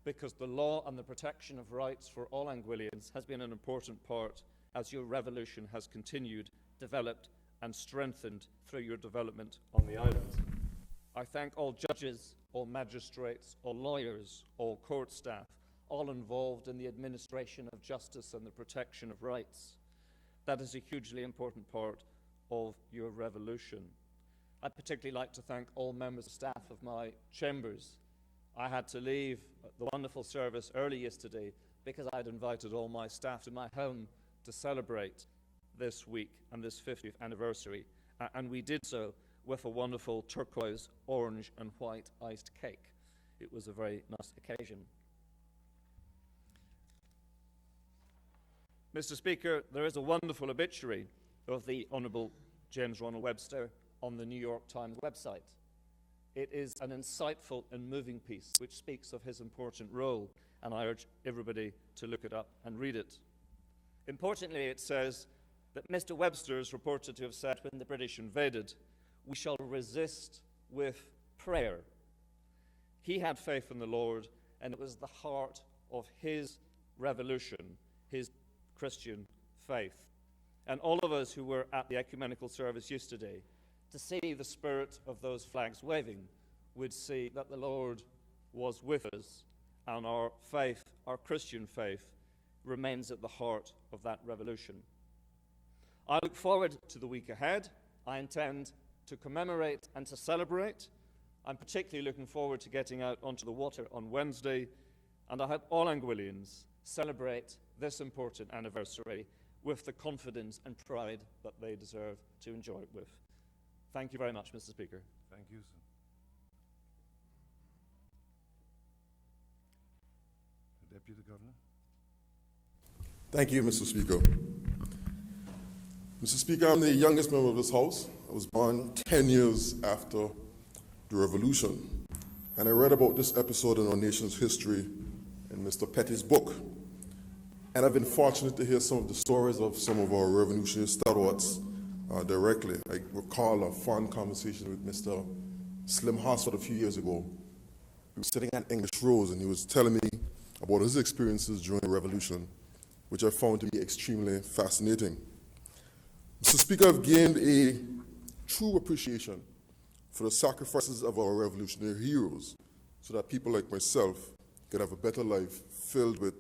because the law and the protection of rights for all Anguillians has been an important part as your revolution has continued, developed, and strengthened through your development on the island. I thank all judges, all magistrates, all lawyers, all court staff, all involved in the administration of justice and the protection of rights. That is a hugely important part of your revolution. I'd particularly like to thank all members of staff of my chambers. I had to leave the wonderful service early yesterday because I'd invited all my staff to my home to celebrate this week and this 50th anniversary, and we did so with a wonderful turquoise, orange and white iced cake. It was a very nice occasion. Mr. Speaker, there is a wonderful obituary of the Honourable James Ronald Webster on the New York Times website. It is an insightful and moving piece which speaks of his important role, and I urge everybody to look it up and read it. Importantly, it says that Mr. Webster is reported to have said when the British invaded, "We shall resist with prayer." He had faith in the Lord, and it was the heart of his revolution, his Christian faith. And all of us who were at the ecumenical service yesterday, to see the spirit of those flags waving, would see that the Lord was with us, and our faith, our Christian faith, remains at the heart of that revolution. I look forward to the week ahead. I intend to commemorate and to celebrate. I'm particularly looking forward to getting out onto the water on Wednesday, and I hope all Anguillians celebrate this important anniversary with the confidence and pride that they deserve to enjoy it with. Thank you very much, Mr. Speaker. Thank you, sir. The Deputy Governor. Thank you, Mr. Speaker. Mr. Speaker, I'm the youngest member of this House. I was born 10 years after the Revolution, and I read about this episode in our nation's history in Mr. Petty's book. And I've been fortunate to hear some of the stories of some of our revolutionary stalwarts directly. I recall a fond conversation with Mr. Slim Hossford a few years ago. He was sitting at English Rose, and he was telling me about his experiences during the Revolution, which I found to be extremely fascinating. Mr. Speaker, I've gained a true appreciation for the sacrifices of our revolutionary heroes so that people like myself could have a better life filled with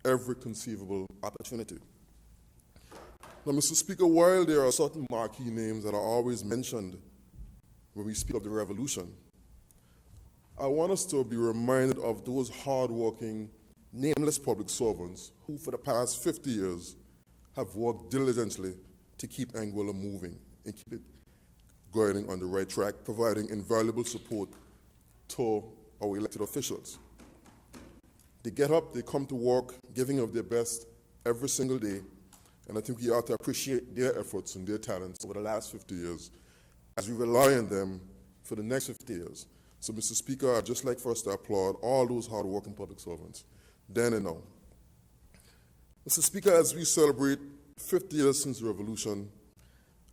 every conceivable opportunity. Now, Mr. Speaker, while there are certain marquee names that are always mentioned when we speak of the revolution, I want us to be reminded of those hard-working, nameless public servants who, for the past 50 years, have worked diligently to keep Anguilla moving and keep it going on the right track, providing invaluable support to our elected officials. They get up, they come to work, giving of their best every single day, and I think we ought to appreciate their efforts and their talents over the last 50 years as we rely on them for the next 50 years. So, Mr. Speaker, I'd just like for us to applaud all those hard-working public servants, then and now. Mr. Speaker, as we celebrate 50 years since the Revolution,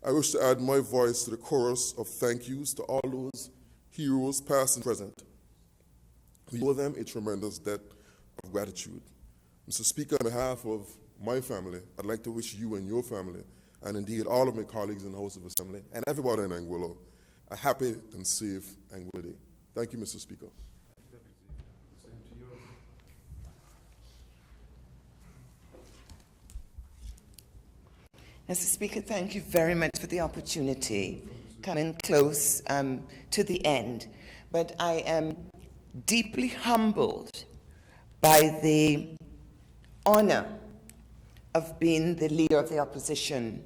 I wish to add my voice to the chorus of thank yous to all those heroes, past and present. We owe them a tremendous debt of gratitude. Mr. Speaker, on behalf of my family, I'd like to wish you and your family, and indeed all of my colleagues in the House of Assembly, and everybody in Anguilla, a happy and safe Anguilla Day. Thank you, Mr. Speaker. Mr. Speaker, thank you very much for the opportunity. Coming close to the end, but I am deeply humbled by the honor of being the leader of the opposition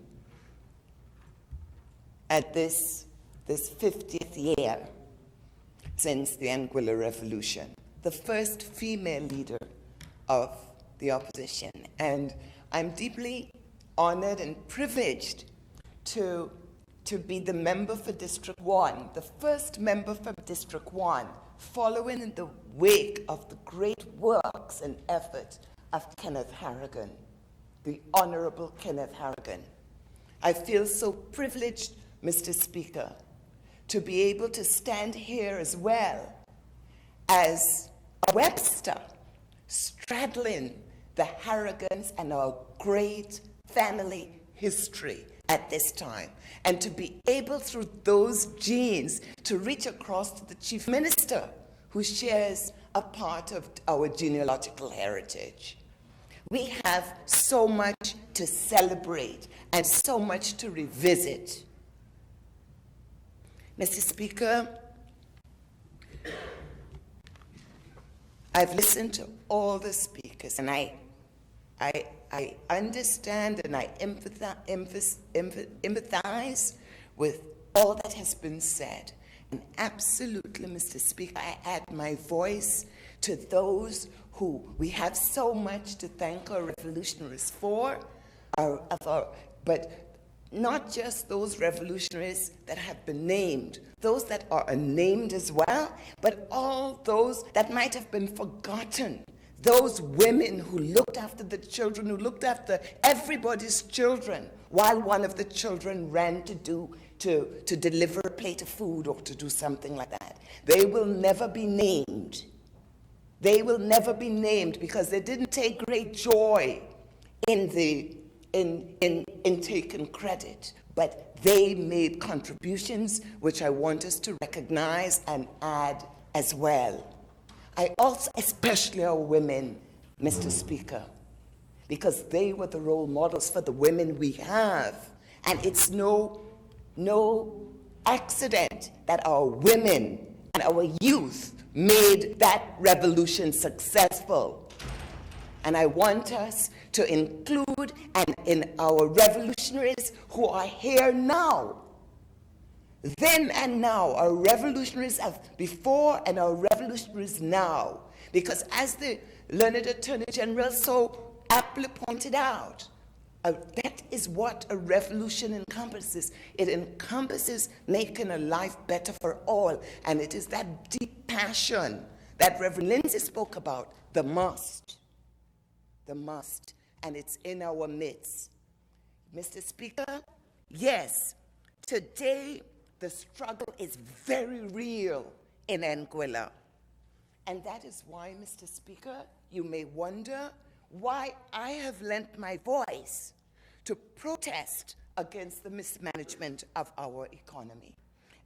at this 50th year since the Anguilla Revolution, the first female leader of the opposition. And I'm deeply honored and privileged to be the member for District 1, the first member from District 1, following in the wake of the great works and effort of Kenneth Harrigan, the Honorable Kenneth Harrigan. I feel so privileged, Mr. Speaker, to be able to stand here as well as a Webster, straddling the Harrigans and our great family history at this time, and to be able through those genes to reach across to the Chief Minister who shares a part of our genealogical heritage. We have so much to celebrate and so much to revisit. Mr. Speaker, I've listened to all the speakers, and I understand and I empathize with all that has been said. And absolutely, Mr. Speaker, I add my voice to those who we have so much to thank our revolutionaries for, but not just those revolutionaries that have been named, those that are unnamed as well, but all those that might have been forgotten. Those women who looked after the children, who looked after everybody's children, while one of the children ran to deliver a plate of food or to do something like that. They will never be named. They will never be named because they didn't take great joy in taking credit, but they made contributions which I want us to recognize and add as well. I also, especially our women, Mr. Speaker, because they were the role models for the women we have. And it's no accident that our women and our youth made that revolution successful. And I want us to include in our revolutionaries who are here now. Then and now, our revolutionaries of before and our revolutionaries now. Because as the learned Attorney General so aptly pointed out, that is what a revolution encompasses. It encompasses making a life better for all. And it is that deep passion that Reverend Lindsay spoke about, the must. And it's in our midst. Mr. Speaker, yes, today the struggle is very real in Anguilla. And that is why, Mr. Speaker, you may wonder why I have lent my voice to protest against the mismanagement of our economy,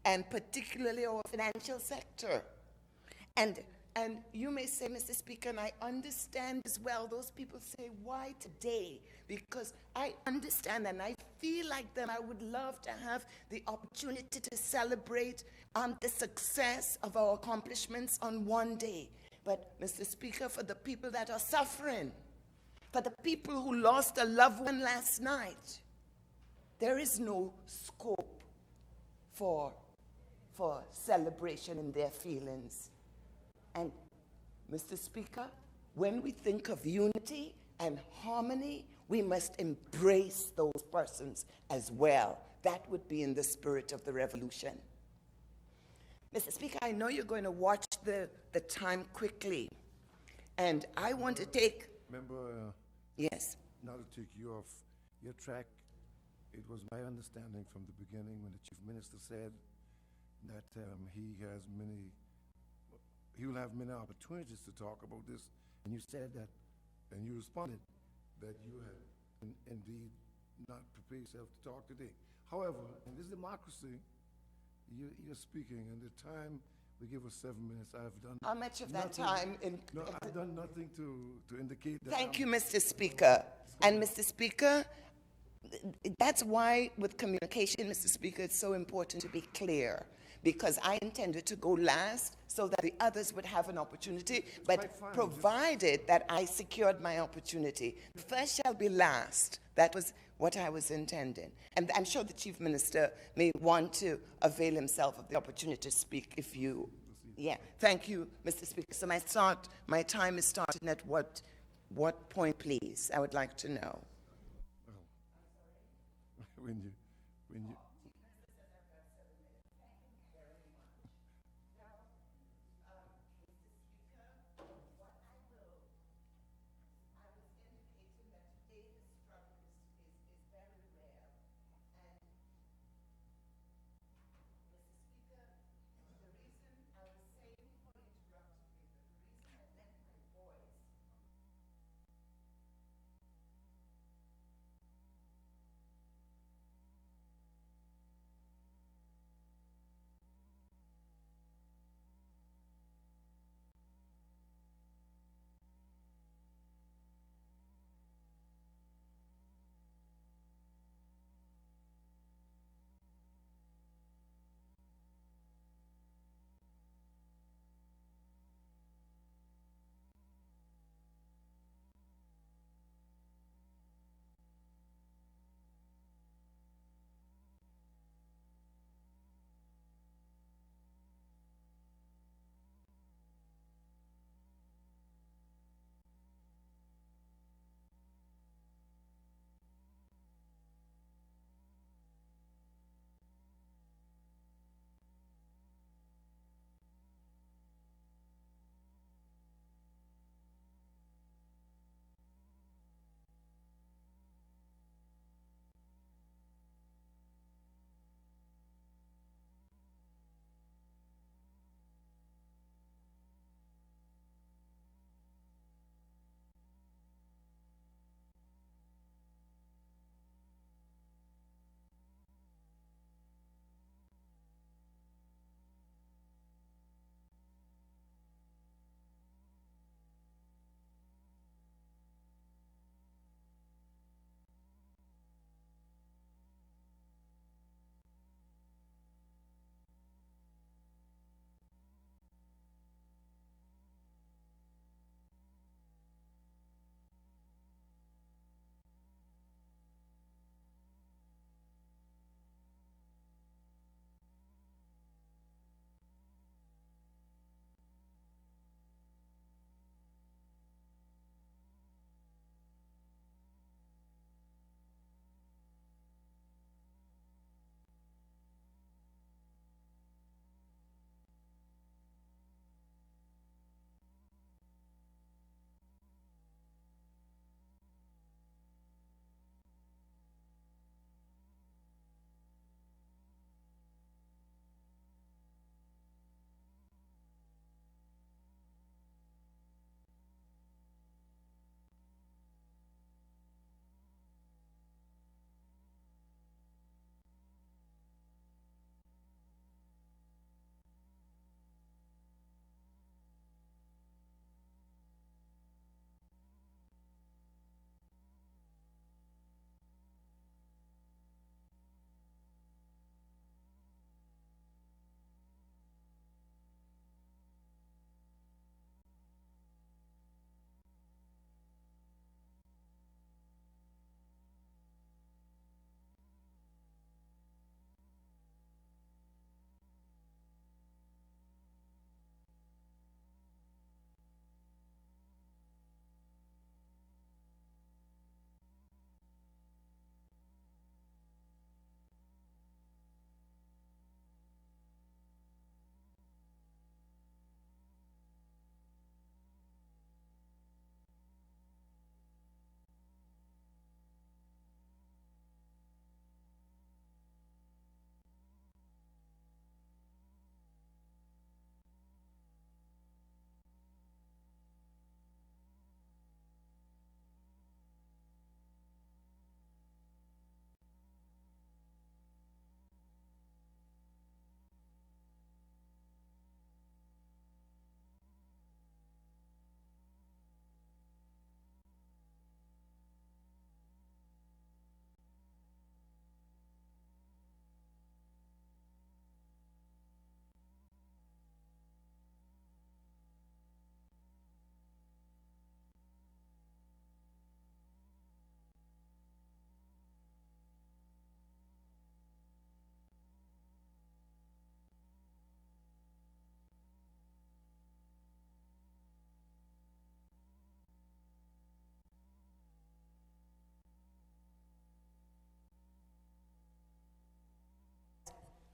and particularly our financial sector. And you may say, Mr. Speaker, and I understand as well, those people say, why today? Because I understand and I feel like them. I would love to have the opportunity to celebrate the success of our accomplishments on one day. But, Mr. Speaker, for the people that are suffering, for the people who lost a loved one last night, there is no scope for celebration in their feelings. And, Mr. Speaker, when we think of unity and harmony, we must embrace those persons as well. That would be in the spirit of the revolution. Mr. Speaker, I know you're going to watch the time quickly, and I want to take... Member, yes. Not to take you off your track, it was my understanding from the beginning when the Chief Minister said that he will have many opportunities to talk about this, and you said that, and you responded that you had indeed not prepared yourself to talk today. However, in this democracy, you're speaking, and the time we give us 7 minutes. I've done how much of that nothing, time? No, I've done nothing to indicate that. Thank you, Mr. Speaker. And Mr. Speaker, That's why with communication, Mr. Speaker, it's so important to be clear, because I intended to go last so that the others would have an opportunity, but provided that I secured my opportunity. First shall be last. That was what I was intending. And I'm sure the Chief Minister may want to avail himself of the opportunity to speak if you... Yeah, thank you, Mr. Speaker. So my time is starting at what point, please? I would like to know. When you,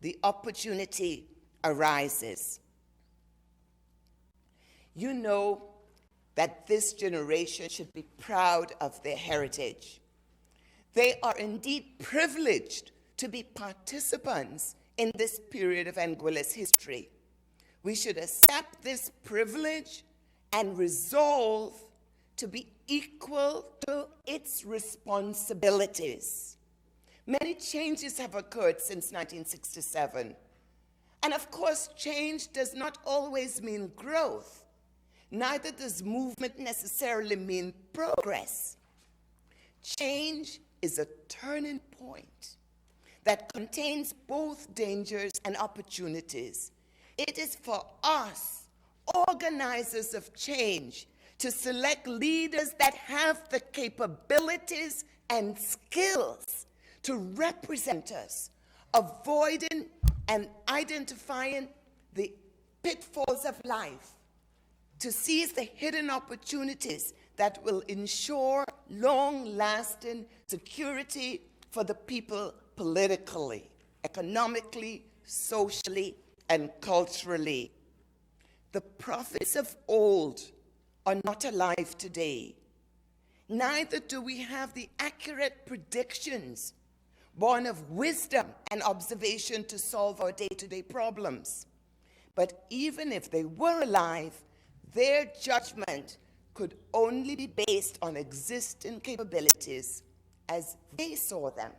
the opportunity arises. You know that this generation should be proud of their heritage. They are indeed privileged to be participants in this period of Anguilla's history. We should accept this privilege and resolve to be equal to its responsibilities. Many changes have occurred since 1967. And of course, change does not always mean growth. Neither does movement necessarily mean progress. Change is a turning point that contains both dangers and opportunities. It is for us, organizers of change, to select leaders that have the capabilities and skills to represent us, avoiding and identifying the pitfalls of life, to seize the hidden opportunities that will ensure long-lasting security for the people politically, economically, socially, and culturally. The prophets of old are not alive today. Neither do we have the accurate predictions born of wisdom and observation to solve our day-to-day problems. But even if they were alive, their judgment could only be based on existing capabilities as they saw them.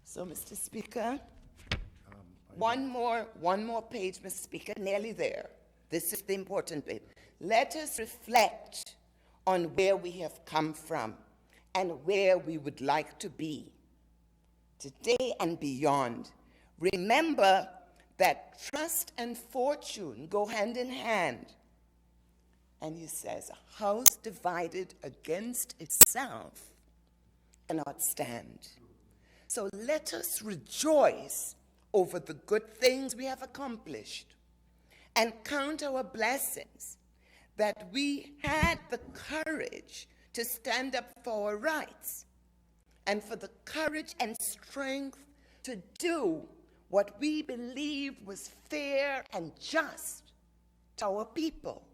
So, Mr. Speaker, one more page, Mr. Speaker, nearly there. This is the important bit. Let us reflect on where we have come from and where we would like to be today and beyond. Remember that trust and fortune go hand in hand. And he says, a house divided against itself cannot stand. So let us rejoice over the good things we have accomplished and count our blessings that we had the courage to stand up for our rights and for the courage and strength to do what we believe was fair and just to our people.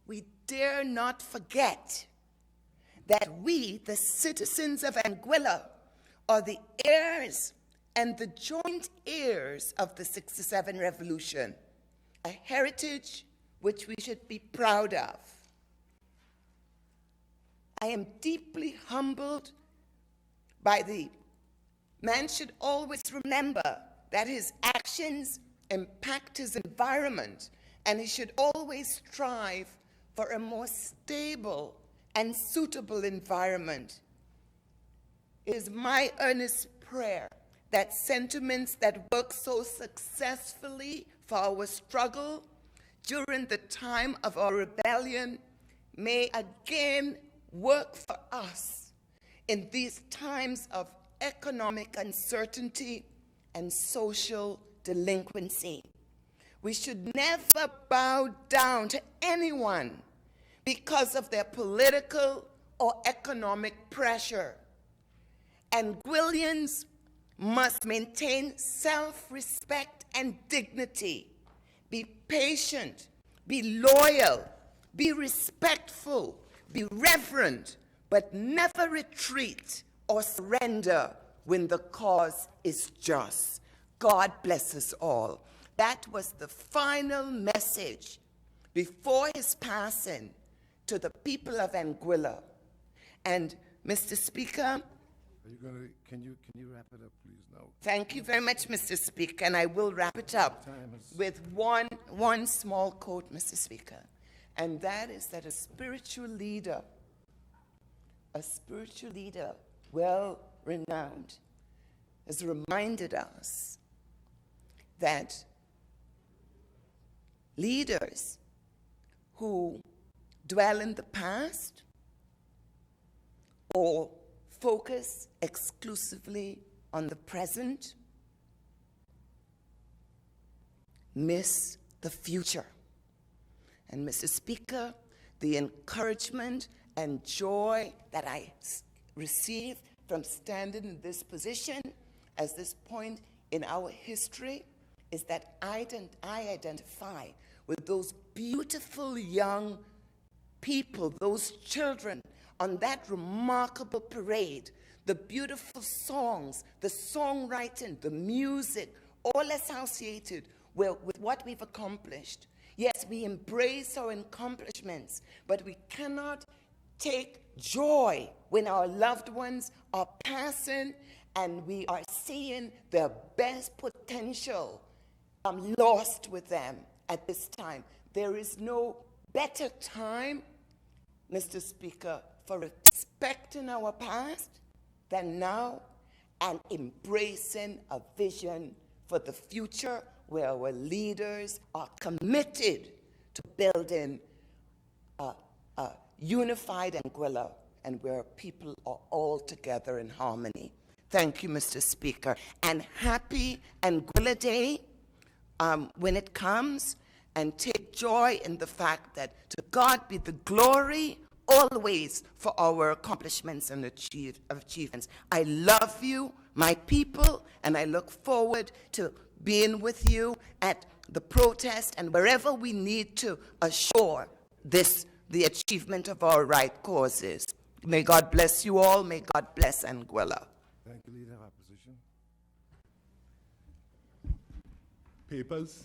We dare not forget that we, the citizens of Anguilla, are the heirs and the joint heirs of the '67 revolution, a heritage which we should be proud of. I am deeply humbled by man should always remember that his actions impact his environment, and he should always strive for a more stable and suitable environment. It is my earnest prayer that sentiments that work so successfully for our struggle during the time of our rebellion may again work for us in these times of economic uncertainty and social delinquency. We should never bow down to anyone because of their political or economic pressure. Anguillians must maintain self-respect and dignity, be patient, be loyal, be respectful, be reverent, but never retreat or surrender when the cause is just. God bless us all. That was the final message before his passing to the people of Anguilla. And Mr. Speaker, Can you wrap it up, please, now? thank you very much, Mr. Speaker, and I will wrap it up with one small quote, Mr. Speaker, and that is that a spiritual leader, well renowned, has reminded us that leaders who dwell in the past or focus exclusively on the present miss the future. And Mr. Speaker, the encouragement and joy that I receive from standing in this position at this point in our history is that I identify with those beautiful young people, those children on that remarkable parade, the beautiful songs, the songwriting, the music, all associated with what we've accomplished. Yes, we embrace our accomplishments, but we cannot take joy when our loved ones are passing and we are seeing their best potential lost with them at this time. There is no better time, Mr. Speaker, for respecting our past than now and embracing a vision for the future where our leaders are committed to building a unified Anguilla and where people are all together in harmony. Thank you, Mr. Speaker. And happy Anguilla Day when it comes, and take joy in the fact that to God be the glory always for our accomplishments and achievements. I love you, my people, and I look forward to being with you at the protest and wherever we need to assure the achievement of our right causes. May God bless you all. May God bless Anguilla. Thank you, Leader. Opposition. Papers.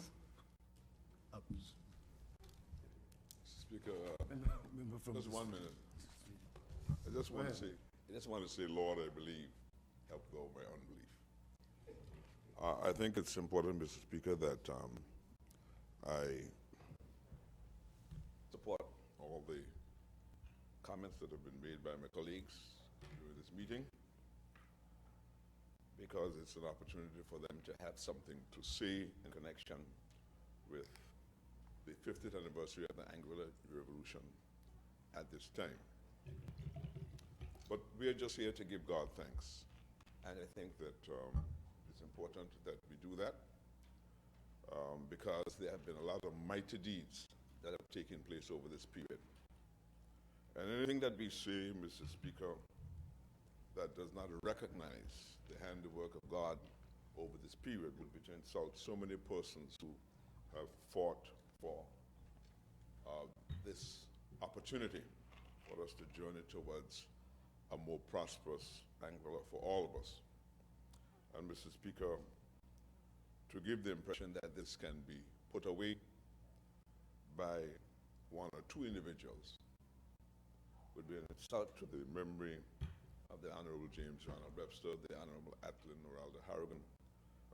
Speaker, Member from just 1 minute. I just want to say, Lord, I believe, help thou my unbelief. I think it's important, Mr. Speaker, that I support all the comments that have been made by my colleagues during this meeting, because it's an opportunity for them to have something to say in connection with the 50th anniversary of the Anguilla Revolution at this time. But we are just here to give God thanks. And I think that it's important that we do that because there have been a lot of mighty deeds that have taken place over this period. And anything that we say, Mr. Speaker, that does not recognize the handiwork of God over this period would be to insult so many persons who have fought for this opportunity for us to journey towards a more prosperous Anguilla for all of us. And Mr. Speaker, to give the impression that this can be put away by one or two individuals would be an insult to the memory of the Honorable James Ronald Webster, the Honorable Atlin Noralda Harrigan,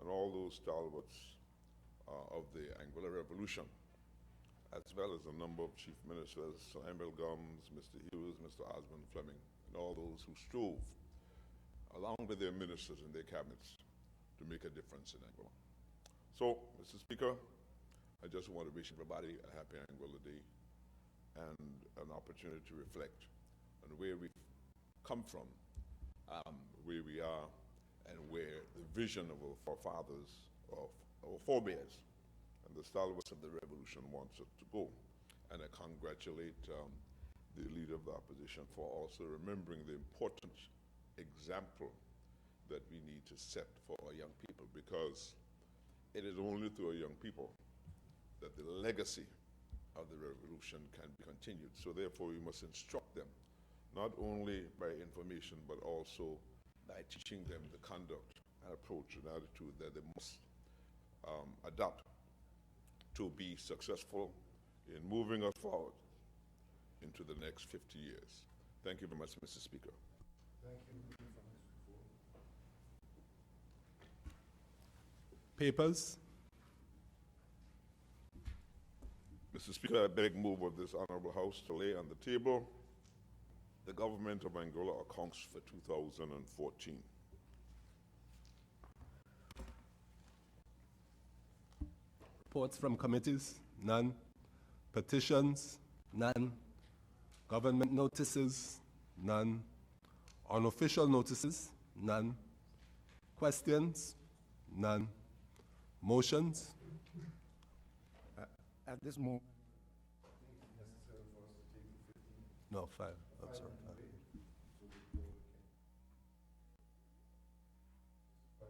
and all those stalwarts of the Anguilla Revolution, as well as a number of chief ministers, Sir Emil Gumbs, Mr. Hughes, Mr. Osmond Fleming, and all those who strove, along with their ministers and their cabinets, to make a difference in Anguilla. So, Mr. Speaker, I just want to wish everybody a happy Anguilla Day and an opportunity to reflect on where we've come from, where we are, and where the vision of our forefathers, of our forebears, and the stalwarts of the revolution wants us to go. And I congratulate the leader of the opposition for also remembering the important example that we need to set for our young people, because it is only through our young people that the legacy of the revolution can be continued. So therefore we must instruct them, not only by information, but also by teaching them the conduct and approach and attitude that they must adopt to be successful in moving us forward into the next 50 years. Thank you very much, Mr. Speaker. Thank you. Papers. Mr. Speaker, I beg move of this Honorable House to lay on the table the government of Angola accounts for 2014. Reports from committees? None. Petitions? None. Government notices? None. Unofficial notices? None. Questions? None. Motions? At this moment, No, 5. I'm sorry. 5.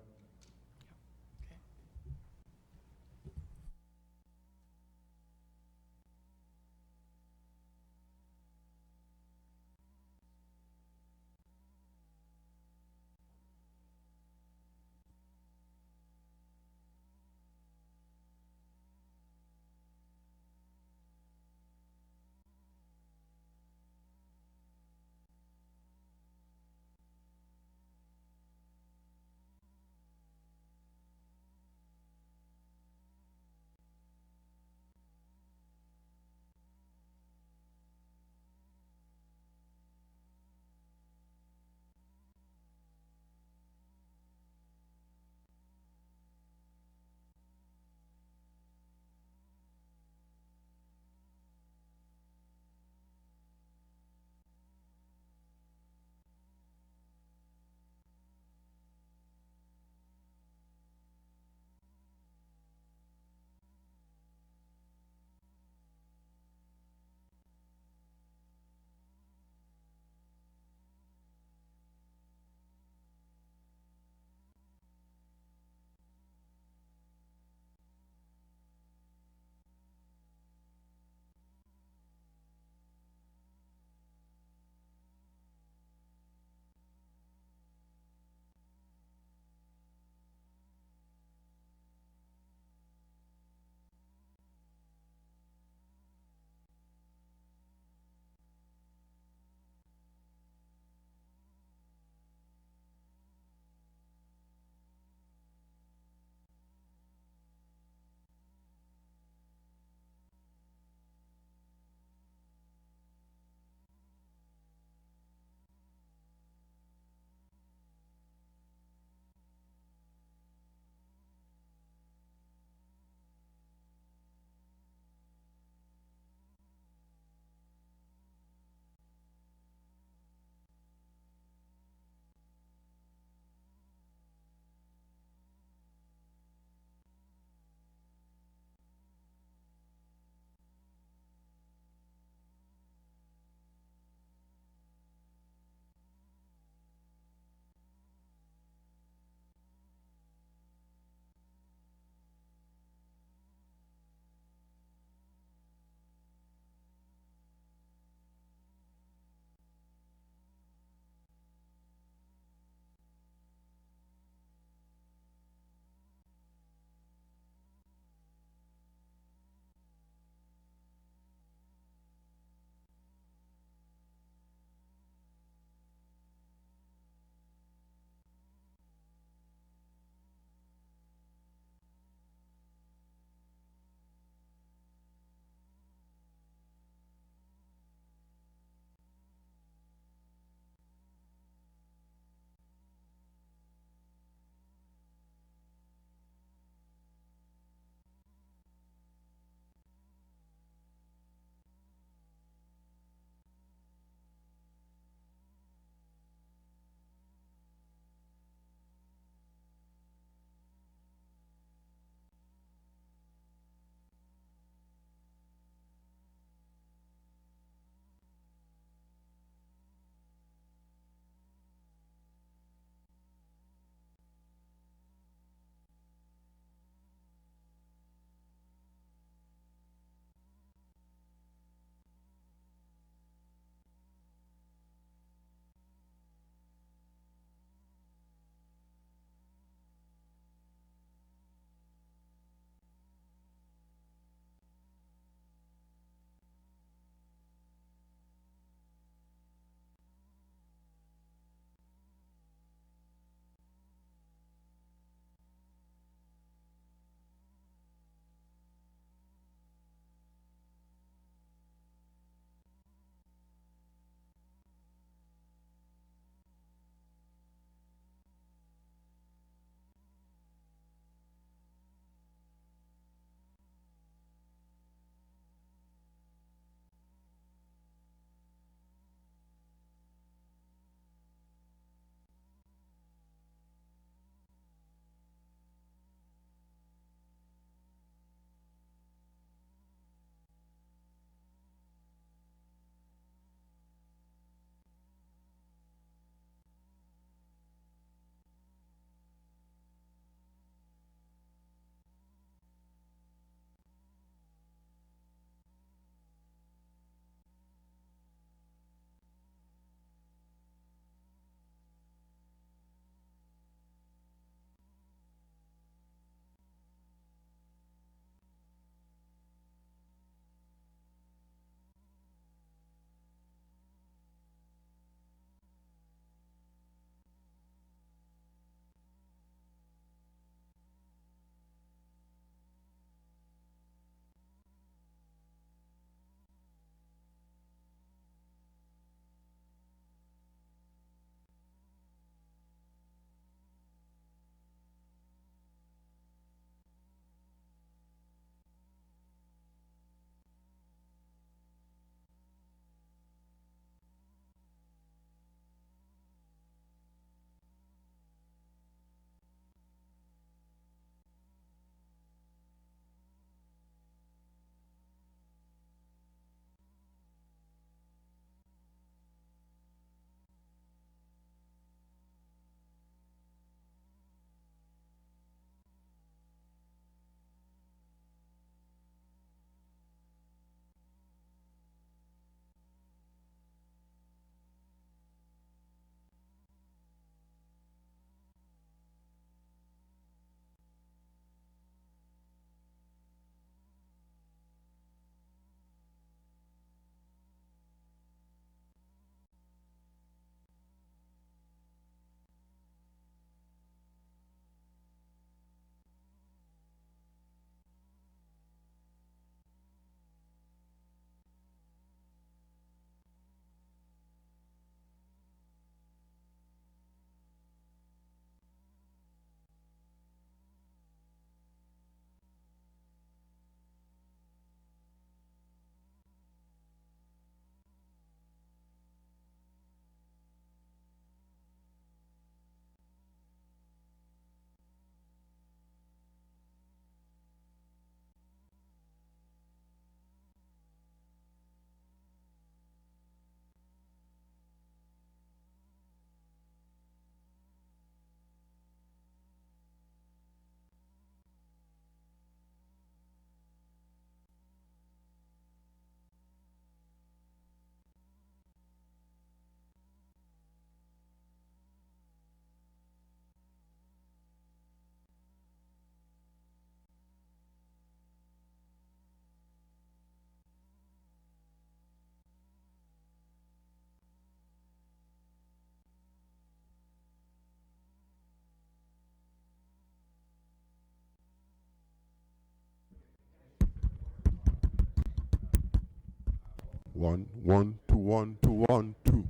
1, 1, 2, 1, 2, 1, 2.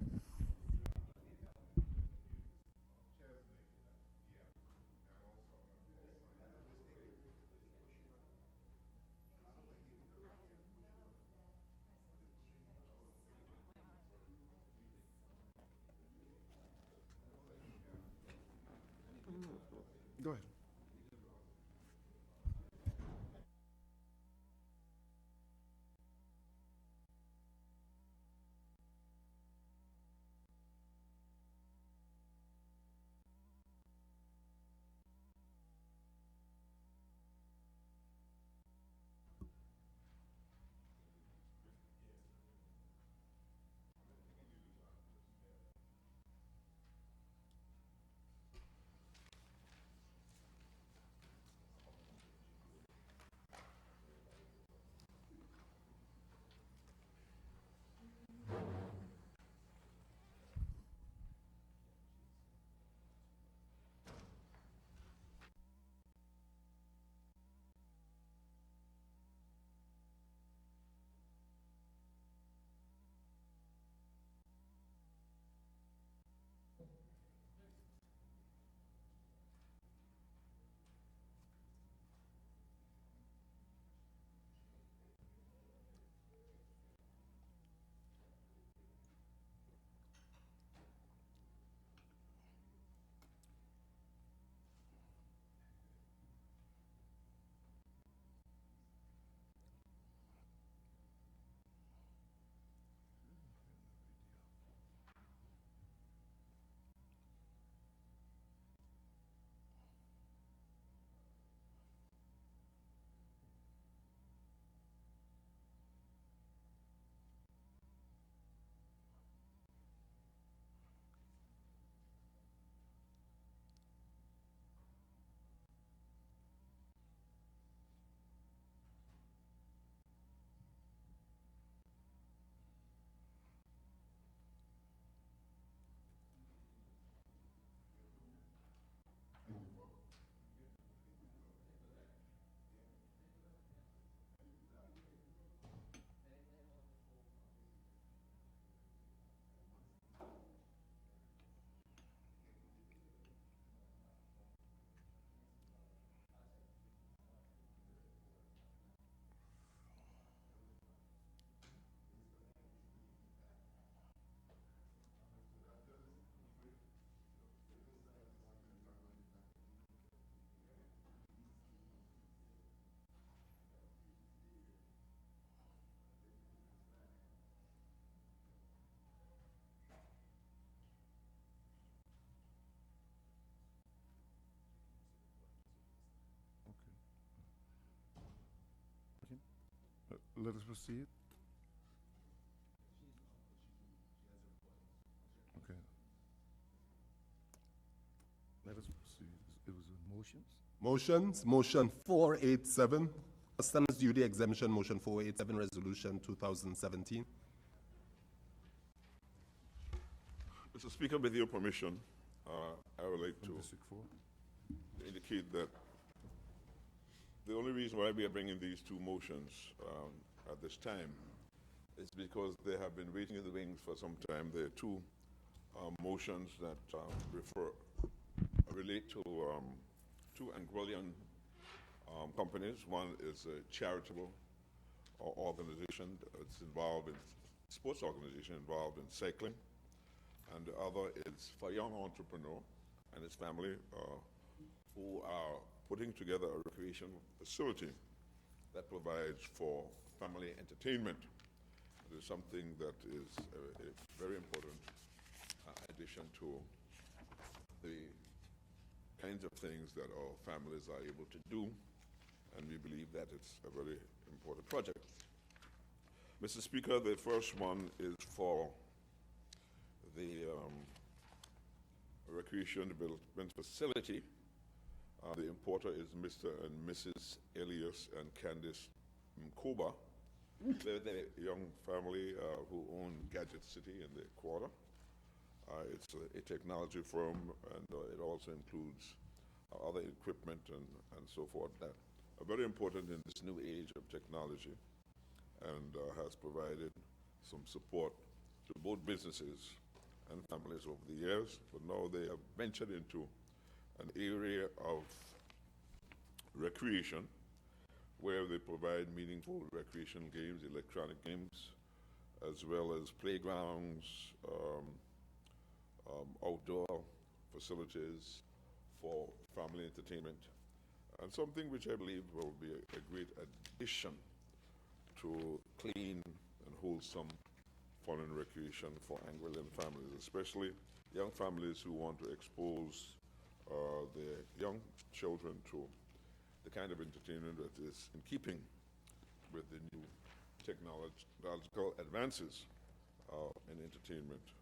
Go ahead. Let us proceed. Okay. Let us proceed. It was motions? Motions, motion 487, Customs Duty Exemption, motion 487, resolution 2017. Mr. Speaker, with your permission, I would like to District 4? indicate that the only reason why we are bringing these two motions at this time is because they have been waiting in the wings for some time. There are two motions that relate to two Anguillan companies. One is a charitable organization that's involved in sports organization involved in cycling, and the other is for a young entrepreneur and his family who are putting together a recreation facility that provides for family entertainment. It is something that is a very important addition to the kinds of things that our families are able to do, and we believe that it's a very important project. Mr. Speaker, the first one is for the recreation development facility. The importer is Mr. and Mrs. Elias and Candice Mkoba. They're a young family who own Gadget City in the quarter. It's a technology firm, and it also includes other equipment and so forth that are very important in this new age of technology, and has provided some support to both businesses and families over the years, but now they have ventured into an area of recreation where they provide meaningful recreation games, electronic games, as well as playgrounds, outdoor facilities for family entertainment, and something which I believe will be a great addition to clean and wholesome fun and recreation for Anguillan families, especially young families who want to expose their young children to the kind of entertainment that is in keeping with the new technological advances in entertainment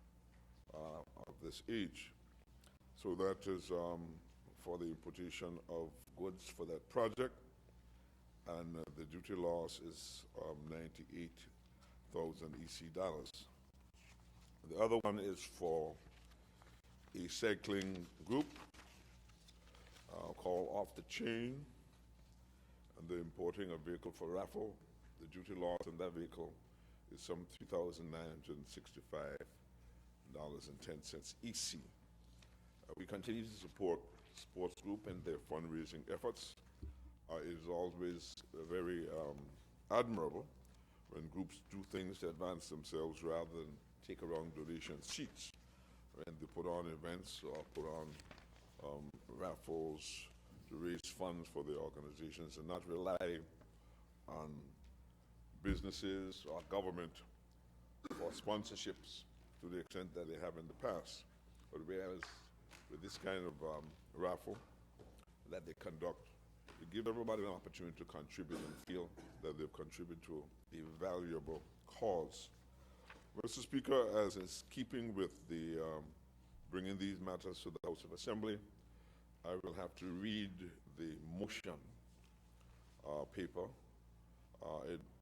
of this age. So that is for the importation of goods for that project, and the duty loss is 98,000 EC dollars. The other one is for a cycling group called Off the Chain, and they're importing a vehicle for raffle. The duty loss on that vehicle is some $3,965.10 EC. We continue to support sports group in their fundraising efforts. It is always very admirable when groups do things to advance themselves rather than take around donation sheets. When they put on events or put on raffles to raise funds for their organizations and not rely on businesses or government for sponsorships to the extent that they have in the past. But whereas with this kind of raffle that they conduct, it gives everybody an opportunity to contribute and feel that they've contributed to a valuable cause. Mr. Speaker, as is keeping with the bringing these matters to the House of Assembly, I will have to read the motion paper,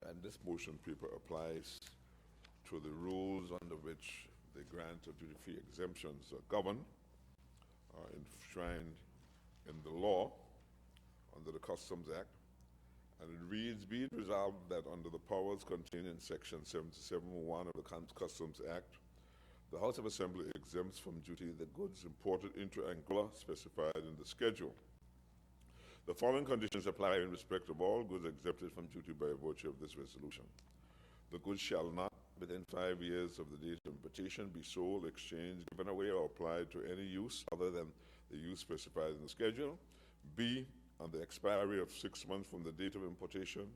and this motion paper applies to the rules under which the grant of duty-free exemptions are governed, enshrined in the law under the Customs Act, and it reads, be it resolved that under the powers contained in Section 77(1) of the Customs Act, the House of Assembly exempts from duty the goods imported into Anguilla specified in the schedule. The following conditions apply in respect of all goods exempted from duty by virtue of this resolution. The goods shall not, within 5 years of the date of importation, be sold, exchanged, given away, or applied to any use other than the use specified in the schedule. B, on the expiry of 6 months from the date of importation,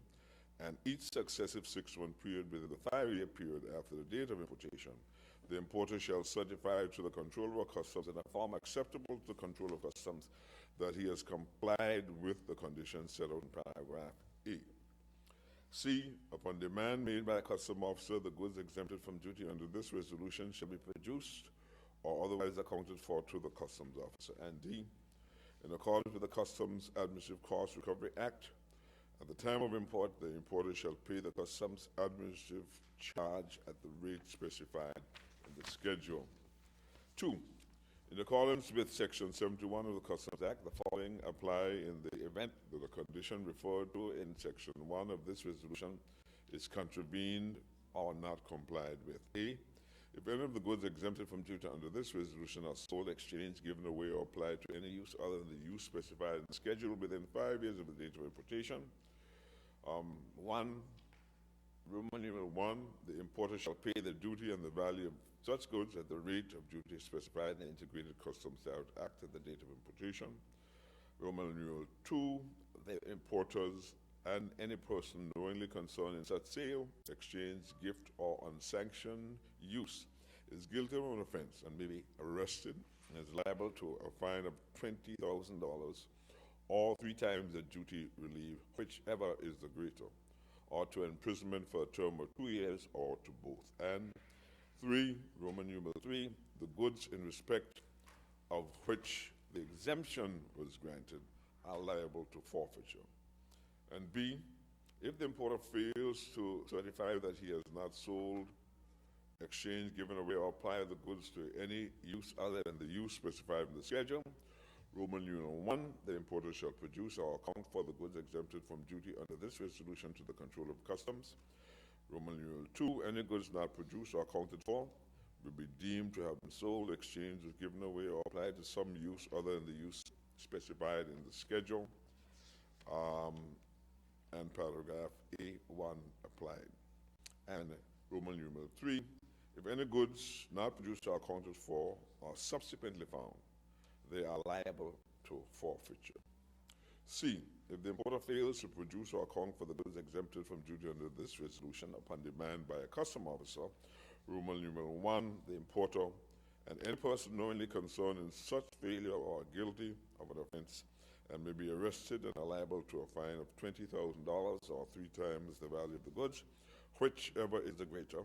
and each successive 6-month period within the 5-year period after the date of importation, the importer shall certify to the Controller of Customs in a form acceptable to the Controller of Customs that he has complied with the conditions set out in paragraph A. C, upon demand made by a customs officer, the goods exempted from duty under this resolution shall be produced or otherwise accounted for to the customs officer. And D, in accordance with the Customs Administrative Cost Recovery Act, at the time of import, the importer shall pay the customs administrative charge at the rate specified in the schedule. 2, in accordance with Section 71 of the Customs Act, the following apply in the event that the condition referred to in Section 1 of this resolution is contravened or not complied with. A, if any of the goods exempted from duty under this resolution are sold, exchanged, given away, or applied to any use other than the use specified in the schedule within 5 years of the date of importation, 1, Roman numeral 1, the importer shall pay the duty on the value of such goods at the rate of duty specified in the Integrated Customs Act at the date of importation. Roman numeral 2, the importers and any person knowingly concerned in such sale, exchange, gift, or unsanctioned use is guilty of an offense and may be arrested and is liable to a fine of $20,000 or 3 times the duty relief, whichever is the greater, or to imprisonment for a term of 2 years or to both. And 3, Roman numeral 3, the goods in respect of which the exemption was granted are liable to forfeiture. And B, if the importer fails to certify that he has not sold, exchanged, given away, or applied the goods to any use other than the use specified in the schedule, Roman numeral 1, the importer shall produce or account for the goods exempted from duty under this resolution to the Controller of Customs. Roman numeral 2, any goods not produced or accounted for will be deemed to have been sold, exchanged, or given away, or applied to some use other than the use specified in the schedule. And paragraph A1 applied. And Roman numeral 3, if any goods not produced or accounted for are subsequently found, they are liable to forfeiture. C, if the importer fails to produce or account for the goods exempted from duty under this resolution upon demand by a custom officer, Roman numeral 1, the importer and any person knowingly concerned in such failure or guilty of an offense and may be arrested and are liable to a fine of $20,000 or 3 times the value of the goods, whichever is the greater,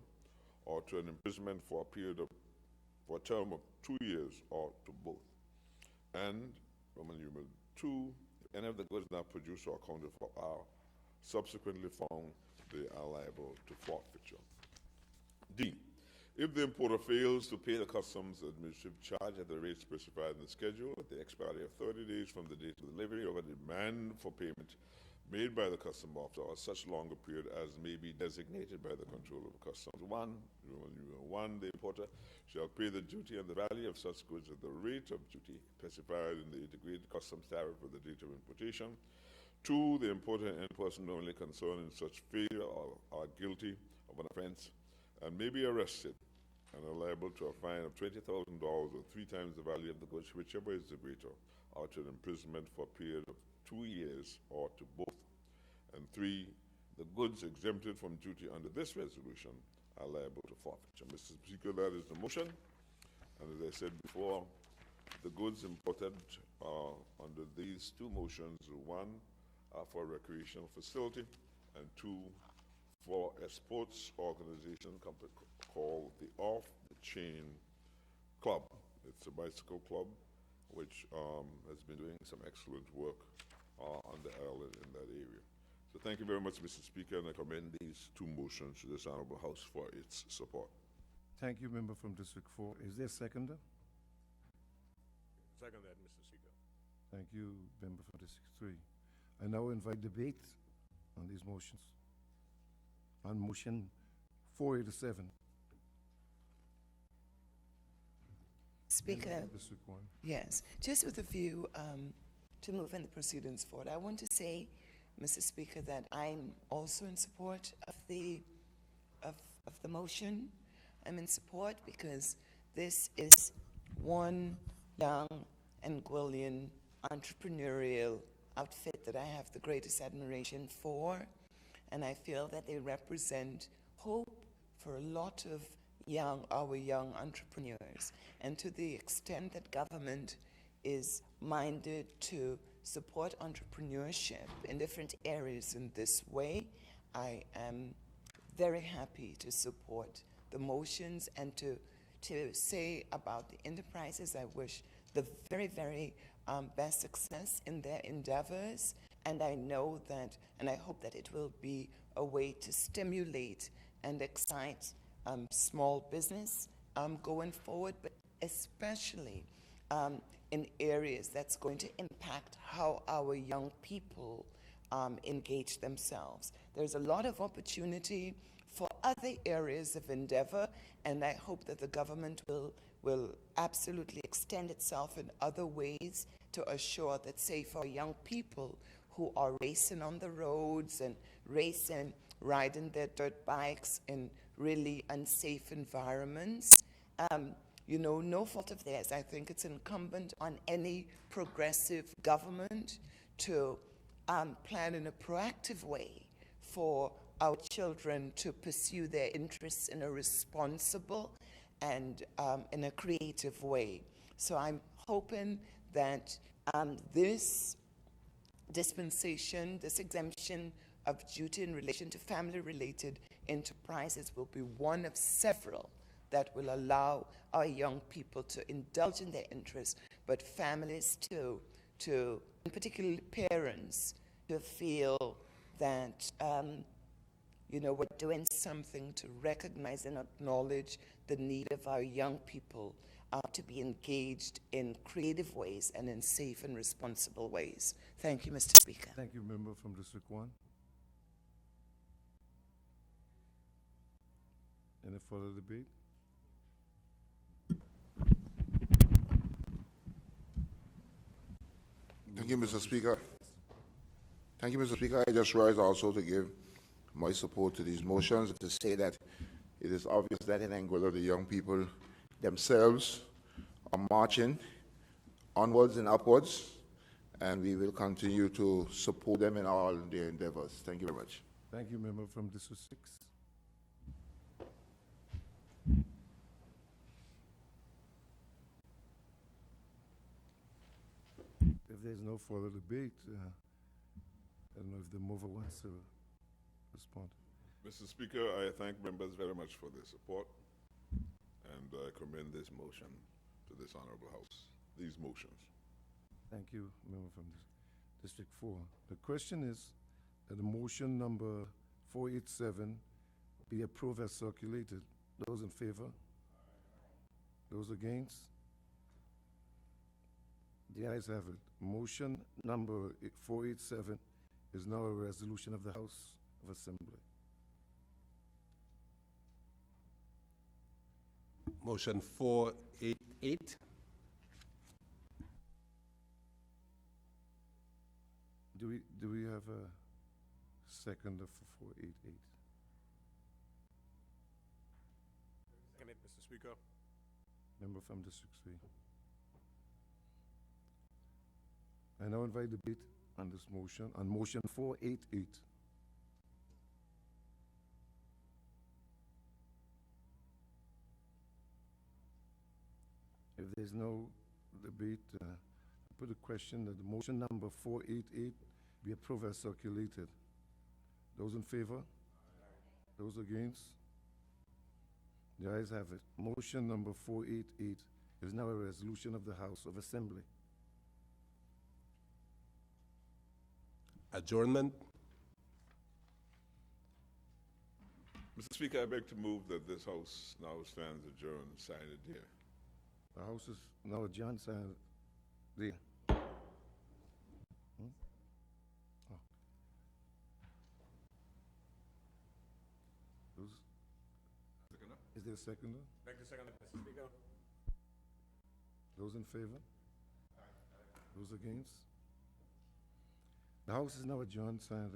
or to an imprisonment for a term of 2 years or to both. And Roman numeral 2, if any of the goods not produced or accounted for are subsequently found, they are liable to forfeiture. D, if the importer fails to pay the customs administrative charge at the rate specified in the schedule at the expiry of 30 days from the date of delivery of a demand for payment made by the customs officer or such longer period as may be designated by the Controller of Customs. 1, the importer shall pay the duty and the value of such goods at the rate of duty specified in the integrated customs tariff for the date of importation. 2, the importer and any person knowingly concerned in such failure are guilty of an offense and may be arrested and are liable to a fine of $20,000 or 3 times the value of the goods, whichever is the greater, or to an imprisonment for a period of 2 years or to both. And 3, the goods exempted from duty under this resolution are liable to forfeiture. Mr. Speaker, that is the motion. And as I said before, the goods imported under these 2 motions, 1 are for a recreational facility and 2 for a sports organization called the Off the Chain Club. It's a bicycle club which has been doing some excellent work on the island in that area. So thank you very much, Mr. Speaker, and I commend these 2 motions to this Honorable House for its support. Thank you, member from District 4. Is there a seconder? Second that, Mr. Speaker. Thank you, member from District 3. I now invite debate on these motions. On motion 487. Speaker, District 1. yes, just with a view to moving the proceedings forward, I want to say, Mr. Speaker, that I'm also in support of the motion. I'm in support because this is one young Anguillian entrepreneurial outfit that I have the greatest admiration for, and I feel that they represent hope for a lot of our young entrepreneurs. And to the extent that government is minded to support entrepreneurship in different areas in this way, I am very happy to support the motions and to say about the enterprises, I wish the very, very best success in their endeavors. And I know that, and I hope that it will be a way to stimulate and excite small business going forward, but especially in areas that's going to impact how our young people engage themselves. There's a lot of opportunity for other areas of endeavor, and I hope that the government will absolutely extend itself in other ways to assure that, say, for young people who are racing on the roads and riding their dirt bikes in really unsafe environments, no fault of theirs. I think it's incumbent on any progressive government to plan in a proactive way for our children to pursue their interests in a responsible and in a creative way. So I'm hoping that this dispensation, this exemption of duty in relation to family-related enterprises will be one of several that will allow our young people to indulge in their interests, but families too, and particularly parents, to feel that we're doing something to recognize and acknowledge the need of our young people to be engaged in creative ways and in safe and responsible ways. Thank you, Mr. Speaker. Thank you, member from District 1. Any further debate? Thank you, Mr. Speaker. Thank you, Mr. Speaker. I just rise also to give my support to these motions, to say that it is obvious that in Anguilla, the young people themselves are marching onwards and upwards, and we will continue to support them in all their endeavors. Thank you very much. Thank you, member from District 6. If there's no further debate, I don't know if the mover wants to respond. Mr. Speaker, I thank members very much for their support, and I commend this motion to this honorable House, these motions. Thank you, member from District 4. The question is that the motion number 487 be approved as circulated. Those in favor? Those against? The ayes have it. Motion number 487 is now a resolution of the House of Assembly. Motion 488. Do we have a seconder for 488? Second it, Mr. Speaker. Member from District 3. I now invite debate on this motion, on motion 488. If there's no debate, I put a question that the motion number 488 be approved as circulated. Those in favor? Those against? The ayes have it. Motion number 488 is now a resolution of the House of Assembly. Adjournment. Mr. Speaker, I beg to move that this House now stands adjourned, signed here. The House is now adjourned, signed there. Oh. Is there a seconder? Beg to second it, Mr. Speaker. Those in favor? Those against? The House is now adjourned, signed